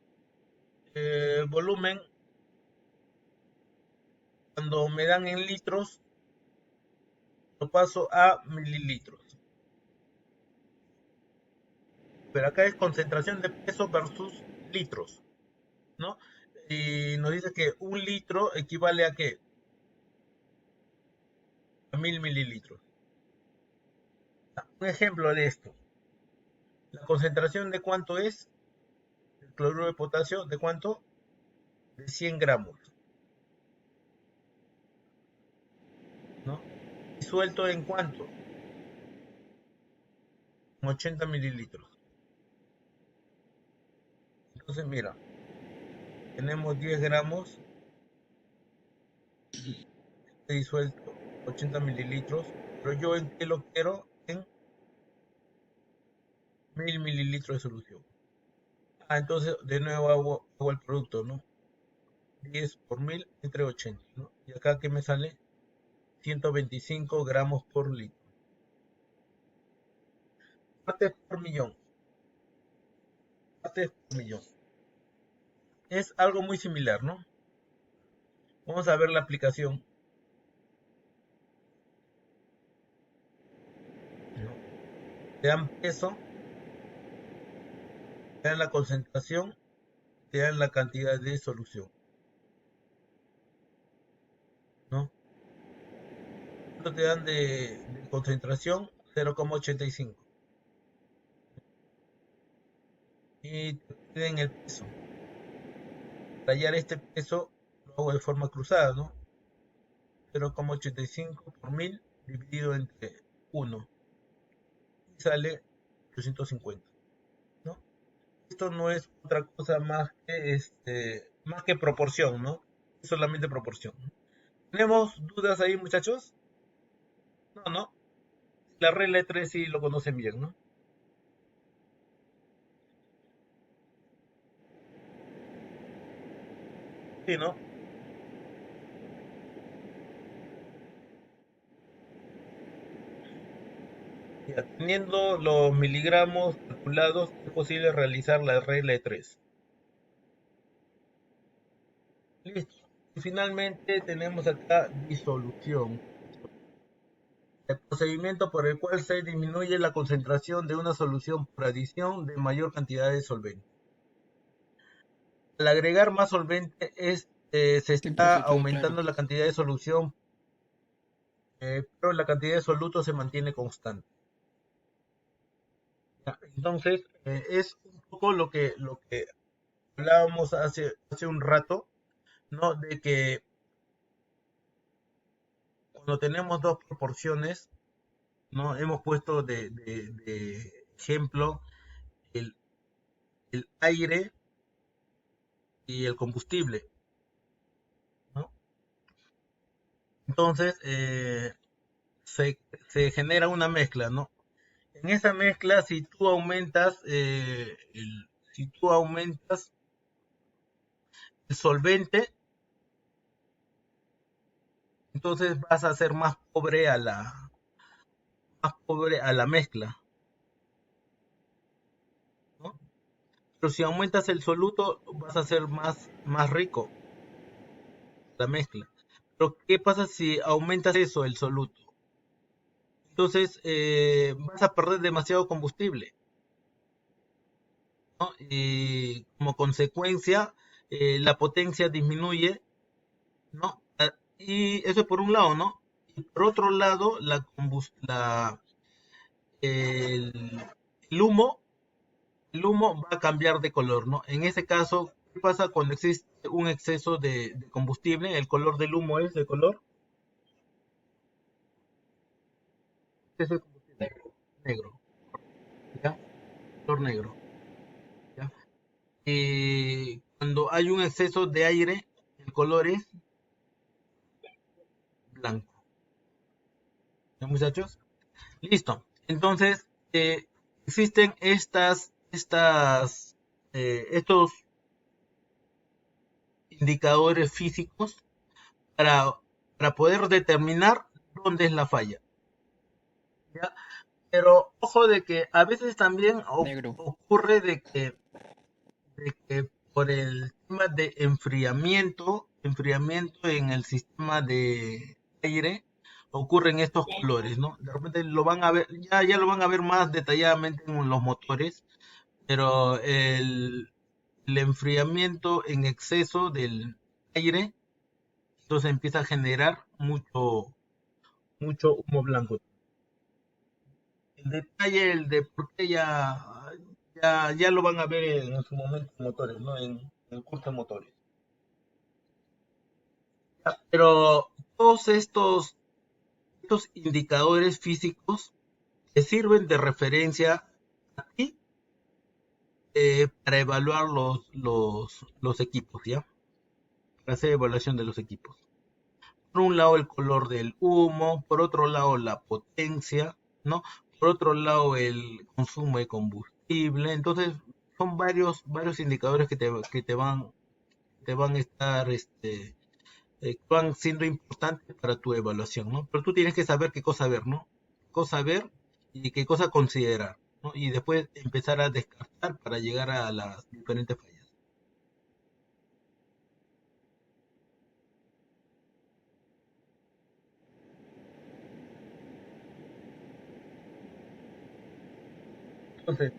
volumen. Cuando me dan en litros, lo paso a mililitros. Pero acá es concentración de peso versus litros, ¿no? Y nos dice que un litro equivale a ¿qué? A 1000 mililitros. Un ejemplo de esto. ¿La concentración de cuánto es? El cloruro de potasio, ¿de cuánto? De 100 gramos, ¿no? ¿Disuelto en cuánto? En 80 mililitros. Entonces, mira, tenemos 10 gramos de disuelto, 80 mililitros, pero yo en qué lo quiero, en 1000 mililitros de solución. Entonces de nuevo hago el producto, ¿no? 10 por 1000 entre 80, ¿no? Y acá que me sale 125 gramos por litro. Partes por millón. Partes por millón. Es algo muy similar, ¿no? Vamos a ver la aplicación. ¿No? Te dan peso, te dan la concentración, te dan la cantidad de solución, ¿no? ¿Cuánto te dan de concentración? 0,85. Y te piden el peso. Para hallar este peso lo hago de forma cruzada, ¿no? 0,85 por 1000 dividido entre 1 y sale 850, ¿no? Esto no es otra cosa más que proporción, ¿no? Es solamente proporción. ¿Tenemos dudas ahí, muchachos? No. La regla de 3 sí lo conocen bien, ¿no? Sí, ¿no? Ya, teniendo los miligramos calculados, es posible realizar la regla de 3. Listo. Y finalmente tenemos acá disolución. El procedimiento por el cual se disminuye la concentración de una solución por adición de mayor cantidad de solvente. Al agregar más solvente se está aumentando la cantidad de solución, pero la cantidad de soluto se mantiene constante. Entonces, es un poco lo que hablábamos hace un rato, ¿no? De que cuando tenemos dos proporciones, ¿no? Hemos puesto de ejemplo el aire y el combustible, ¿no? Entonces, se genera una mezcla, ¿no? En esa mezcla, si tú aumentas el solvente, entonces vas a hacer más pobre a la mezcla, ¿no? Pero si aumentas el soluto, vas a hacer más rico la mezcla. Pero ¿qué pasa si aumentas eso, el soluto? Entonces vas a perder demasiado combustible, ¿no? Y como consecuencia, la potencia disminuye, ¿no? Y eso por un lado, ¿no? Y por otro lado, el, el humo, el humo va a cambiar de color, ¿no? En ese caso, ¿qué pasa cuando existe un exceso de combustible? El color del humo es de color, exceso de combustible, negro, ¿ya? Color negro, ¿ya? Y cuando hay un exceso de aire, el color es blanco. ¿Ya, muchachos? Listo. Entonces, existen estos indicadores físicos para, para poder determinar dónde es la falla, ¿ya? Pero ojo de que a veces también Negro. ocurre de que por el tema de enfriamiento en el sistema de aire, ocurren estos colores, ¿no? De repente lo van a ver, ya lo van a ver más detalladamente en los motores, pero el enfriamiento en exceso del aire, entonces empieza a generar mucho humo blanco. El detalle, el de por qué ya lo van a ver en su momento en motores, ¿no? En el curso de motores. Ya, pero todos estos indicadores físicos te sirven de referencia a ti para evaluar los equipos, ¿ya? Para hacer evaluación de los equipos. Por un lado el color del humo, por otro lado la potencia, ¿no? Por otro lado el consumo de combustible. Entonces son varios indicadores que te van a estar, que van siendo importantes para tu evaluación, ¿no? Pero tú tienes que saber qué cosa ver, ¿no? Qué cosa ver y qué cosa considerar, ¿no? Y después empezar a descartar para llegar a las diferentes fallas. Entonces,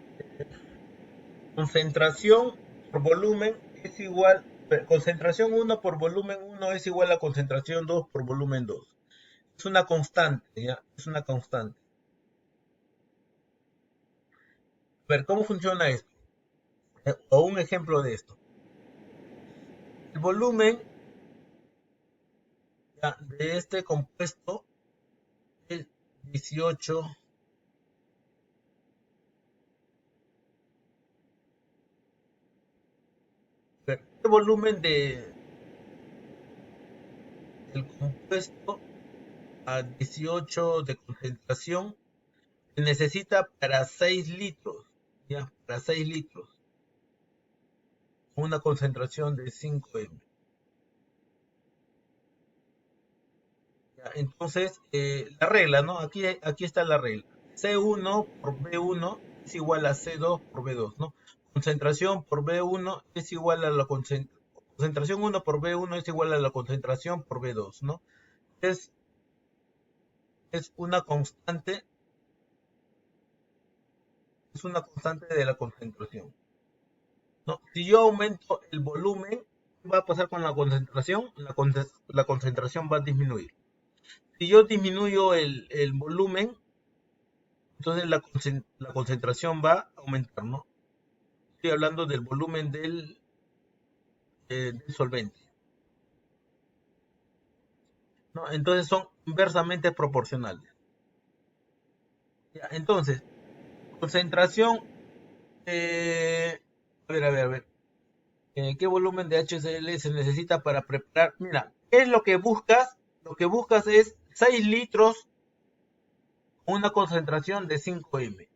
concentración por volumen es igual, concentración uno por volumen uno es igual a concentración 2 por volumen 2. Es una constante, ¿ya? Es una constante. A ver, ¿cómo funciona esto? O un ejemplo de esto. El volumen, ¿ya?, de este compuesto es 18. A ver, este volumen del compuesto a 18 de concentración se necesita para 6 litros, ¿ya? Para 6 litros, una concentración de 5 m. ¿Ya? Entonces, la regla, ¿no? Aquí está la regla. C1 por B1 es igual a C2 por B2, ¿no? Concentración por B1 es igual a la concentración 1 por B1 es igual a la concentración por B2, ¿no? Es, es una constante, es una constante de la concentración, ¿no? Si yo aumento el volumen, ¿qué va a pasar con la concentración? La concentración va a disminuir. Si yo disminuyo el volumen, entonces la concentración va a aumentar, ¿no? Estoy hablando del volumen del solvente, ¿no? Entonces son inversamente proporcionales. Ya, entonces, concentración, a ver, ¿qué volumen de HCl se necesita para preparar? Mira, ¿qué es lo que buscas? Lo que buscas es 6 litros con una concentración de 5 m.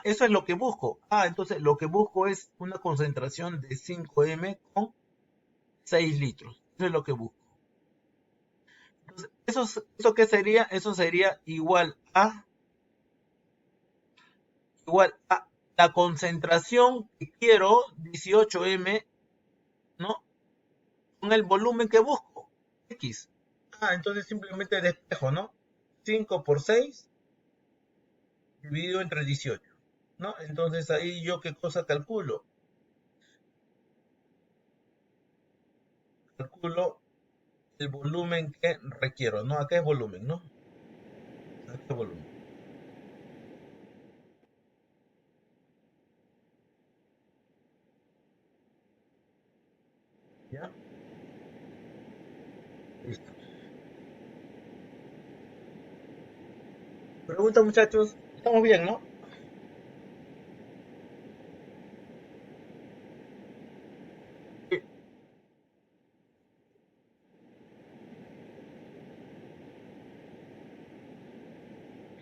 Eso es lo que busco. Entonces lo que busco es una concentración de 5 m con 6 litros. Eso es lo que busco. Entonces, ¿Eso qué sería? Eso sería igual a la concentración que quiero, 18M, ¿no? Con el volumen que busco, X. Entonces simplemente despejo, ¿no? 5 por 6 dividido entre 18, ¿no? Entonces ahí yo qué cosa calculo. Calculo el volumen que requiero, ¿no? Acá es volumen, ¿no? Acá es volumen. ¿Ya? Listo. Pregunta, muchachos. Estamos bien, ¿no? Sí,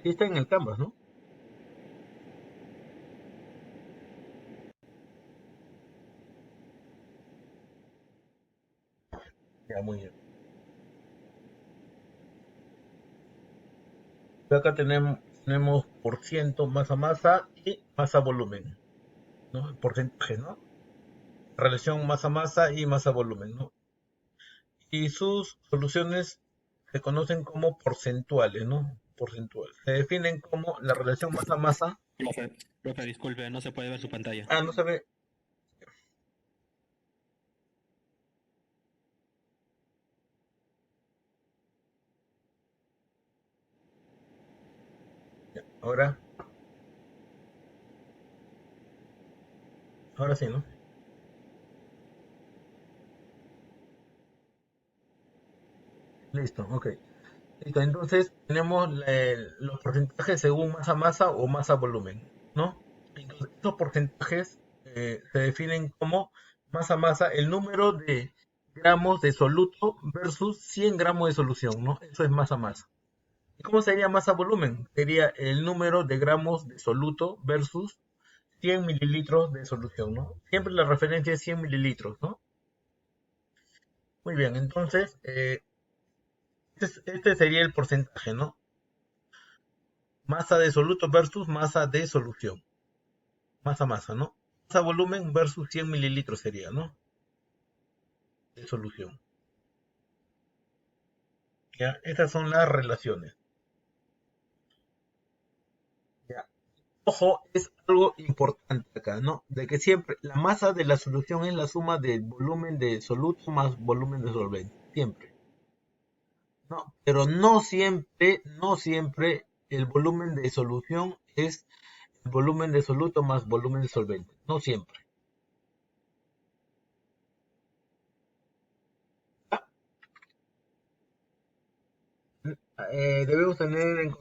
sí está en el Canvas, ¿no? Ya, muy bien. Acá tenemos por ciento masa y masa volumen, ¿no? El porcentaje, ¿no? Relación masa y masa volumen, ¿no? Y sus soluciones se conocen como porcentuales, ¿no? Porcentuales. Se definen como la relación masa-masa. Profe, disculpe, no se puede ver su pantalla. No se ve. Ya, ahora sí, ¿no? Listo, ok. Listo, entonces tenemos los porcentajes según masa-masa o masa-volumen, ¿no? Entonces, estos porcentajes se definen como masa-masa, el número de gramos de soluto versus 100 gramos de solución, ¿no? Eso es masa-masa. ¿Y cómo sería masa-volumen? Sería el número de gramos de soluto versus 100 mililitros de solución, ¿no? Siempre la referencia es 100 mililitros, ¿no? Muy bien, entonces, este sería el porcentaje, ¿no? Masa de soluto versus masa de solución. Masa-masa, ¿no? Masa-volumen versus 100 mililitros sería, ¿no? De solución. ¿Ya? Esas son las relaciones. ¿Ya? Ojo, es algo importante acá, ¿no? De que siempre la masa de la solución es la suma del volumen de soluto más volumen de solvente. Siempre. ¿No? Pero no siempre el volumen de solución es el volumen de soluto más volumen de solvente. No siempre. ¿Ya? Debemos tener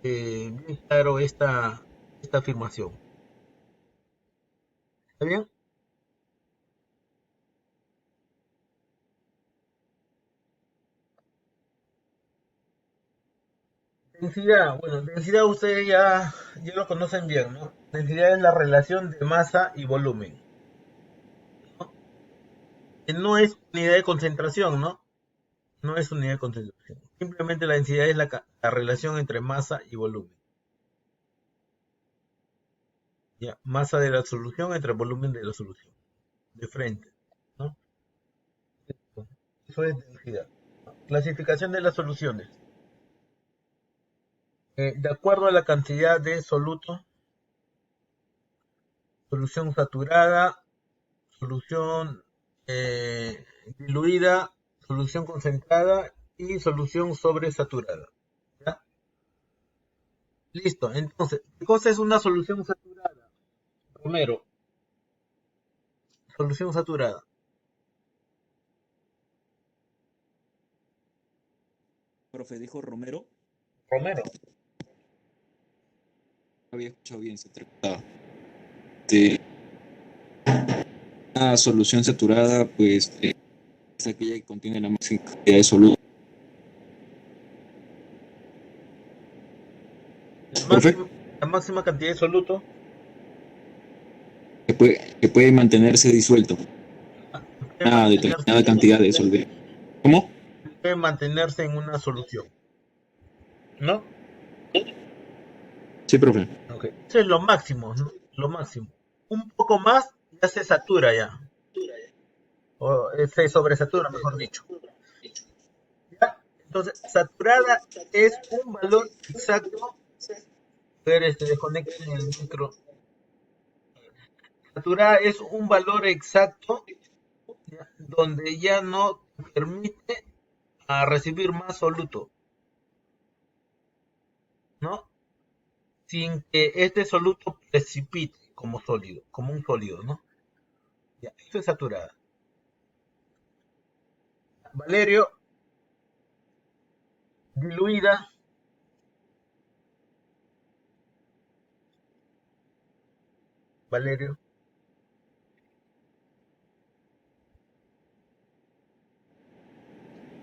bien claro esta afirmación. ¿Está bien? Densidad, bueno, densidad ustedes ya lo conocen bien, ¿no? Densidad es la relación de masa y volumen, ¿no? Que no es unidad de concentración, ¿no? No es unidad de concentración. Simplemente la densidad es la relación entre masa y volumen. Ya, masa de la solución entre volumen de la solución. De frente, ¿no? Eso es densidad. Clasificación de las soluciones. De acuerdo a la cantidad de soluto, solución saturada, solución diluida, solución concentrada y solución sobresaturada. ¿Ya? Listo, entonces, ¿qué cosa es una solución saturada? Romero, solución saturada. Profe, dijo Romero. Romero. No había escuchado bien, se trataba. De una solución saturada, pues, es aquella que contiene la máxima cantidad de soluto. Profe, La máxima cantidad de soluto. que puede mantenerse disuelto. Una determinada cantidad de solvente. ¿Cómo? debe mantenerse en una solución, ¿no? Sí, profe. Ok. Eso es lo máximo, ¿no? Lo máximo. Un poco más ya se satura ya. O se sobresatura, mejor dicho. ¿Ya? Entonces, saturada es un valor exacto. A ver, desconecten el micro. Saturada es un valor exacto, ¿ya? Donde ya no te permite recibir más soluto, ¿no? Sin que este soluto precipite como sólido, como un sólido, ¿no? Ya, eso es saturada. Valerio, diluida. Valerio.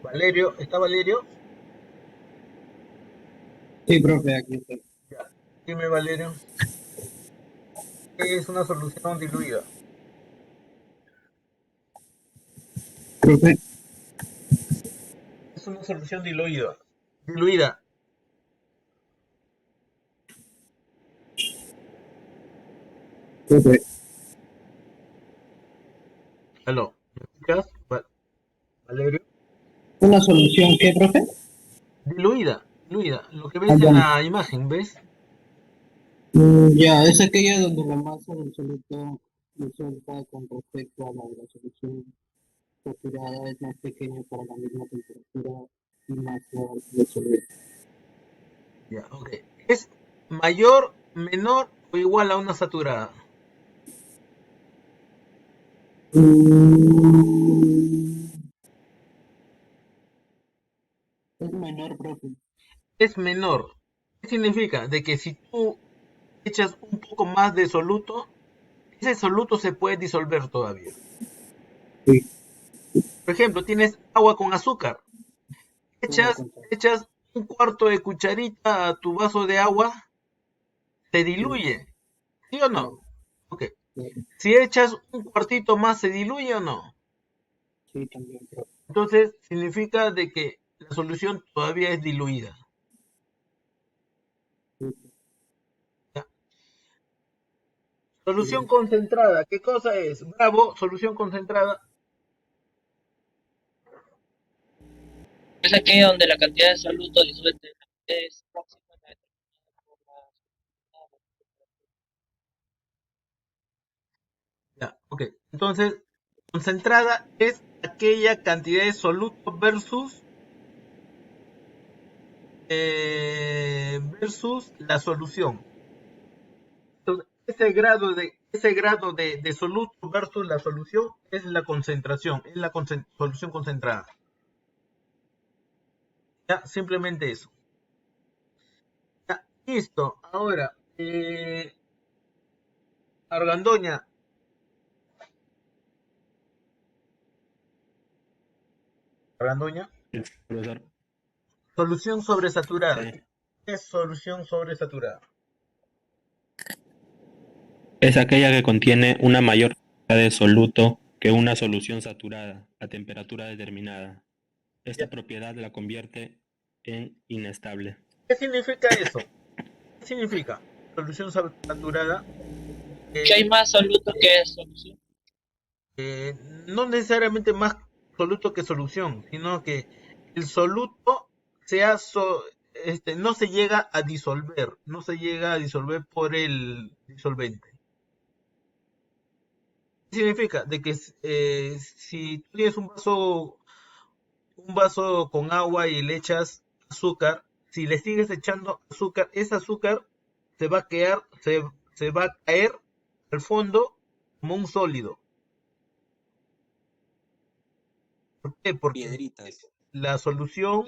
Valerio, ¿está Valerio? Sí, profe, aquí está. Ya. Dime, Valerio, ¿qué es una solución diluida? Profe, Es una solución diluida. Diluida. profe, Aló, ¿me escuchas? Valerio. ¿una solución qué, profe? Diluida, diluida. Lo que Ah, ves en ya. la imagen, ¿ves? Ya, es aquella donde la masa del soluto disuelta con respecto a la solución saturada es más pequeña para la misma temperatura y masa del solvente. Ya, ok. ¿Es mayor, menor o igual a una saturada? Mm, es menor, profe. Es menor. ¿Qué significa? De que si tú echas un poco más de soluto, ese soluto se puede disolver todavía. Sí, Por ejemplo, tienes agua con azúcar. tengo Echas, contacto. echas un cuarto de cucharita a tu vaso de agua, se Sí, diluye, ¿sí o no? claro, Ok. claro. Si echas un cuartito más, ¿se diluye o no? Sí, también, profe. Entonces, significa de que la solución todavía es diluida. Sí, ¿Ya? Solución sí. concentrada, ¿qué cosa es? Bravo, solución concentrada. Es aquella donde la cantidad de soluto disuelto es próxima a la determinada por la. Ya, ok. Entonces, concentrada es aquella cantidad de soluto versus la solución. Entonces, ese grado de soluto versus la solución es la concentración, es la solución concentrada. Ya, simplemente eso. Ya, listo. Ahora, Argandoña, Argandoña, El profesor. solución sobresaturada. Sí. ¿Qué es solución sobresaturada? Es aquella que contiene una mayor cantidad de soluto que una solución saturada a temperatura determinada. Ya, Esta propiedad la convierte en inestable. ¿qué significa eso? ¿Qué significa solución saturada? Que hay Eh, más soluto que solución. eh, no necesariamente más soluto que solución, sino que el soluto sea no se llega a disolver, no se llega a disolver por el disolvente. ¿Qué significa? De que si tú tienes un vaso con agua y le echas azúcar, si le sigues echando azúcar, ese azúcar se va a quedar, se va a caer al fondo como un sólido. ¿Por qué? Porque Piedritas. la solución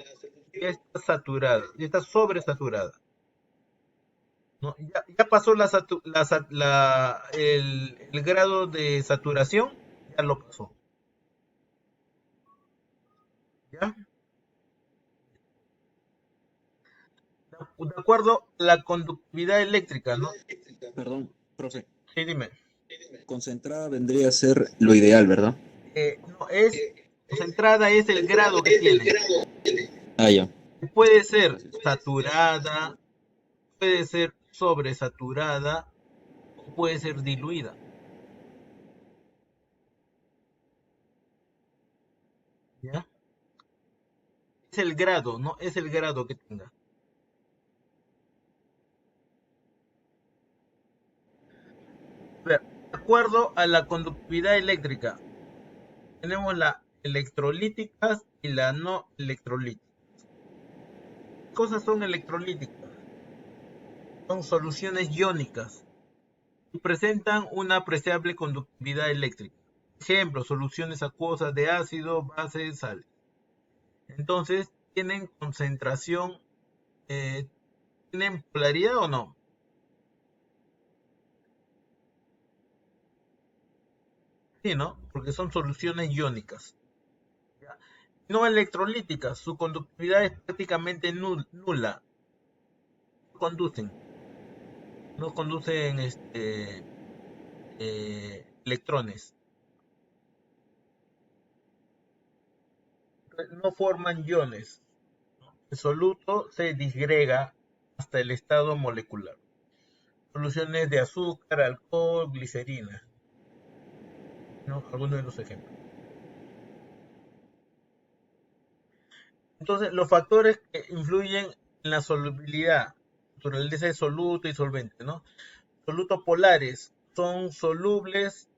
ya está saturada, ya está sobresaturada, ¿no? Ya pasó el grado de saturación, ya lo pasó, ¿ya? De acuerdo a la conductividad eléctrica, ¿no? Perdón, profe. Sí, dime. Concentrada vendría a ser lo ideal, ¿verdad? No, es Concentrada es el grado que tiene. Ah, ya. Puede ser saturada, puede ser sobresaturada o puede ser diluida. ¿Ya? Es el grado, ¿no? Es el grado que tenga. A ver, de acuerdo a la conductividad eléctrica, tenemos las electrolíticas y las no electrolíticas. ¿Qué cosas son electrolíticas? Son soluciones iónicas y presentan una apreciable conductividad eléctrica. Ejemplo, soluciones acuosas de ácido, base, sal. Entonces, ¿tienen concentración? ¿Tienen polaridad o no? Sí, ¿no? Porque son soluciones iónicas. ¿Ya? No electrolíticas, su conductividad es prácticamente nula. No conducen, no conducen electrones. No forman iones. El soluto se disgrega hasta el estado molecular. Soluciones de azúcar, alcohol, glicerina, ¿no? Algunos de los ejemplos. Entonces, los factores que influyen en la solubilidad, naturaleza de soluto y solvente, ¿no? Solutos polares son solubles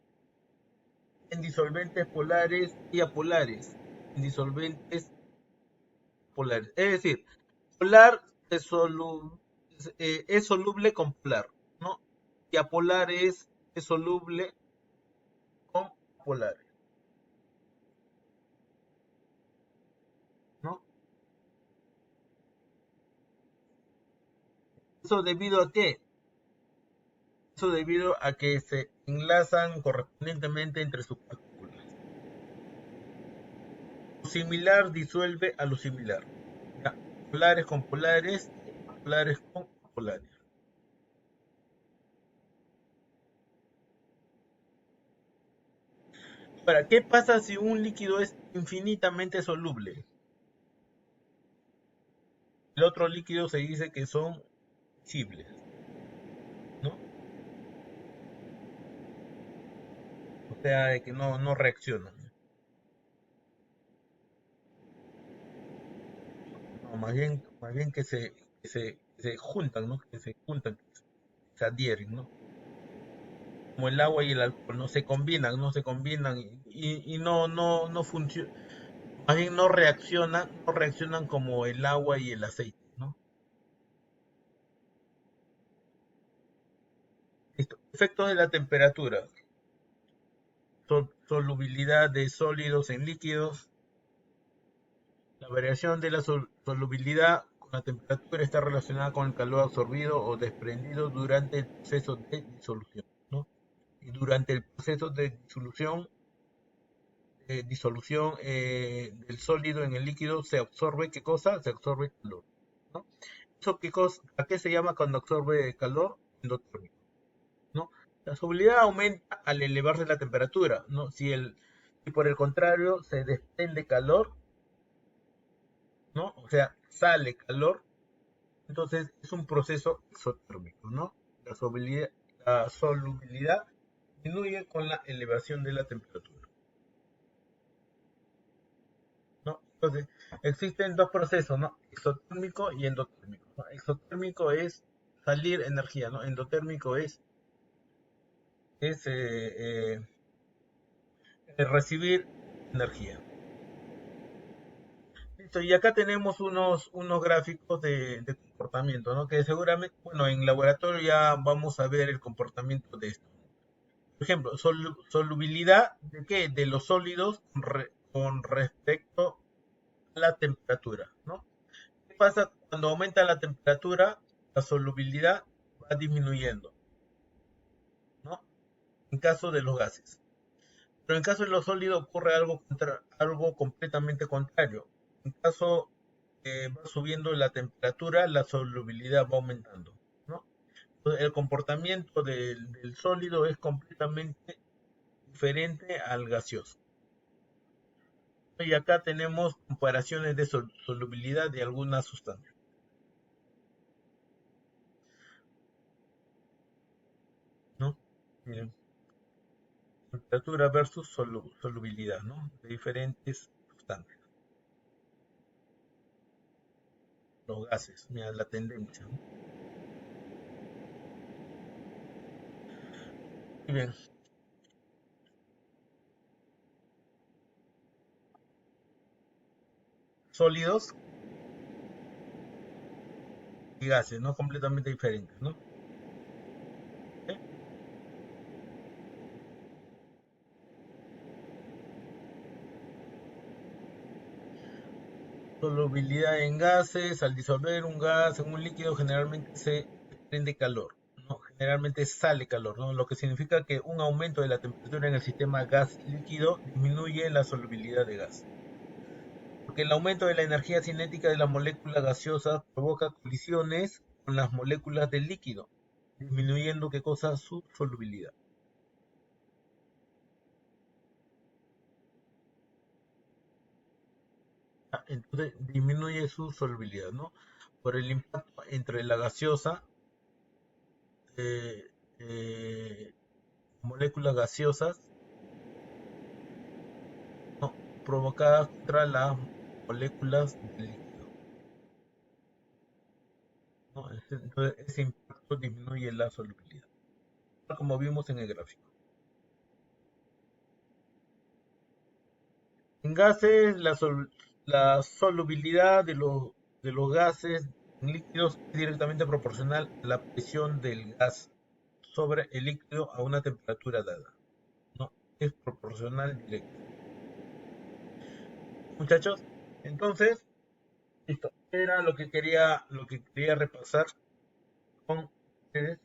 en disolventes polares y apolares, en disolventes polares. Es decir, polar es soluble con polar, ¿no? Y apolar es soluble con polares, ¿no? ¿Eso debido a qué? Eso debido a que se enlazan correspondientemente entre sus partículas. Lo similar disuelve a lo similar. ¿Ya? Polares con polares, polares con polares. Ahora, ¿qué pasa si un líquido es infinitamente soluble? El otro líquido se dice que son miscibles, ¿no? O sea, de que no reaccionan. No, más bien que se juntan, ¿no? Que se juntan, que se adhieren, ¿no? Como el agua y el alcohol, no se combinan, no se combinan y no funcionan, más bien no reaccionan como el agua y el aceite, ¿no? Listo. Efectos de la temperatura, solubilidad de sólidos en líquidos. La variación de la solubilidad con la temperatura está relacionada con el calor absorbido o desprendido durante el proceso de disolución, ¿no? Y durante el proceso de disolución del sólido en el líquido se absorbe, ¿qué cosa? Se absorbe calor, ¿no? ¿Eso qué cosa? ¿A qué se llama cuando absorbe calor? Endotérmico, ¿no? La solubilidad aumenta al elevarse la temperatura, ¿no? Si por el contrario se desprende calor, ¿no? O sea, sale calor, entonces es un proceso exotérmico, ¿no? La solubilidad disminuye con la elevación de la temperatura, ¿no? Entonces, existen dos procesos, ¿no? Exotérmico y endotérmico, ¿no? Exotérmico es salir energía, ¿no? Endotérmico es recibir energía. Listo, y acá tenemos unos gráficos de comportamiento, ¿no? Que seguramente, bueno, en laboratorio ya vamos a ver el comportamiento de esto. Por ejemplo, solubilidad de qué? De los sólidos con respecto a la temperatura, ¿no? ¿Qué pasa cuando aumenta la temperatura? La solubilidad va disminuyendo, ¿no? En caso de los gases. Pero en caso de los sólidos ocurre algo completamente contrario. En caso va subiendo la temperatura, la solubilidad va aumentando, ¿no? Entonces, el comportamiento del sólido es completamente diferente al gaseoso. Y acá tenemos comparaciones de solubilidad de algunas sustancias. ¿No? Miren, temperatura versus solubilidad, ¿no? De diferentes sustancias. Los gases, mira la tendencia, ¿no? Muy bien. Sólidos y gases, ¿no? Completamente diferentes, ¿no? ¿Ok? Solubilidad en gases, al disolver un gas en un líquido generalmente se desprende calor, ¿no? Generalmente sale calor, ¿no? Lo que significa que un aumento de la temperatura en el sistema gas líquido disminuye la solubilidad de gas. Porque el aumento de la energía cinética de la molécula gaseosa provoca colisiones con las moléculas del líquido, disminuyendo ¿qué cosa? Su solubilidad. Entonces disminuye su solubilidad, ¿no? Por el impacto entre la gaseosa, eh, eh, moléculas gaseosas, ¿no? Provocadas contra las moléculas del líquido, ¿no? Entonces ese impacto disminuye la solubilidad, tal como vimos en el gráfico. En gases, la solubilidad de los gases en líquidos es directamente proporcional a la presión del gas sobre el líquido a una temperatura dada, ¿no? Es proporcional directo. Muchachos, entonces, listo. Era lo que quería repasar con ustedes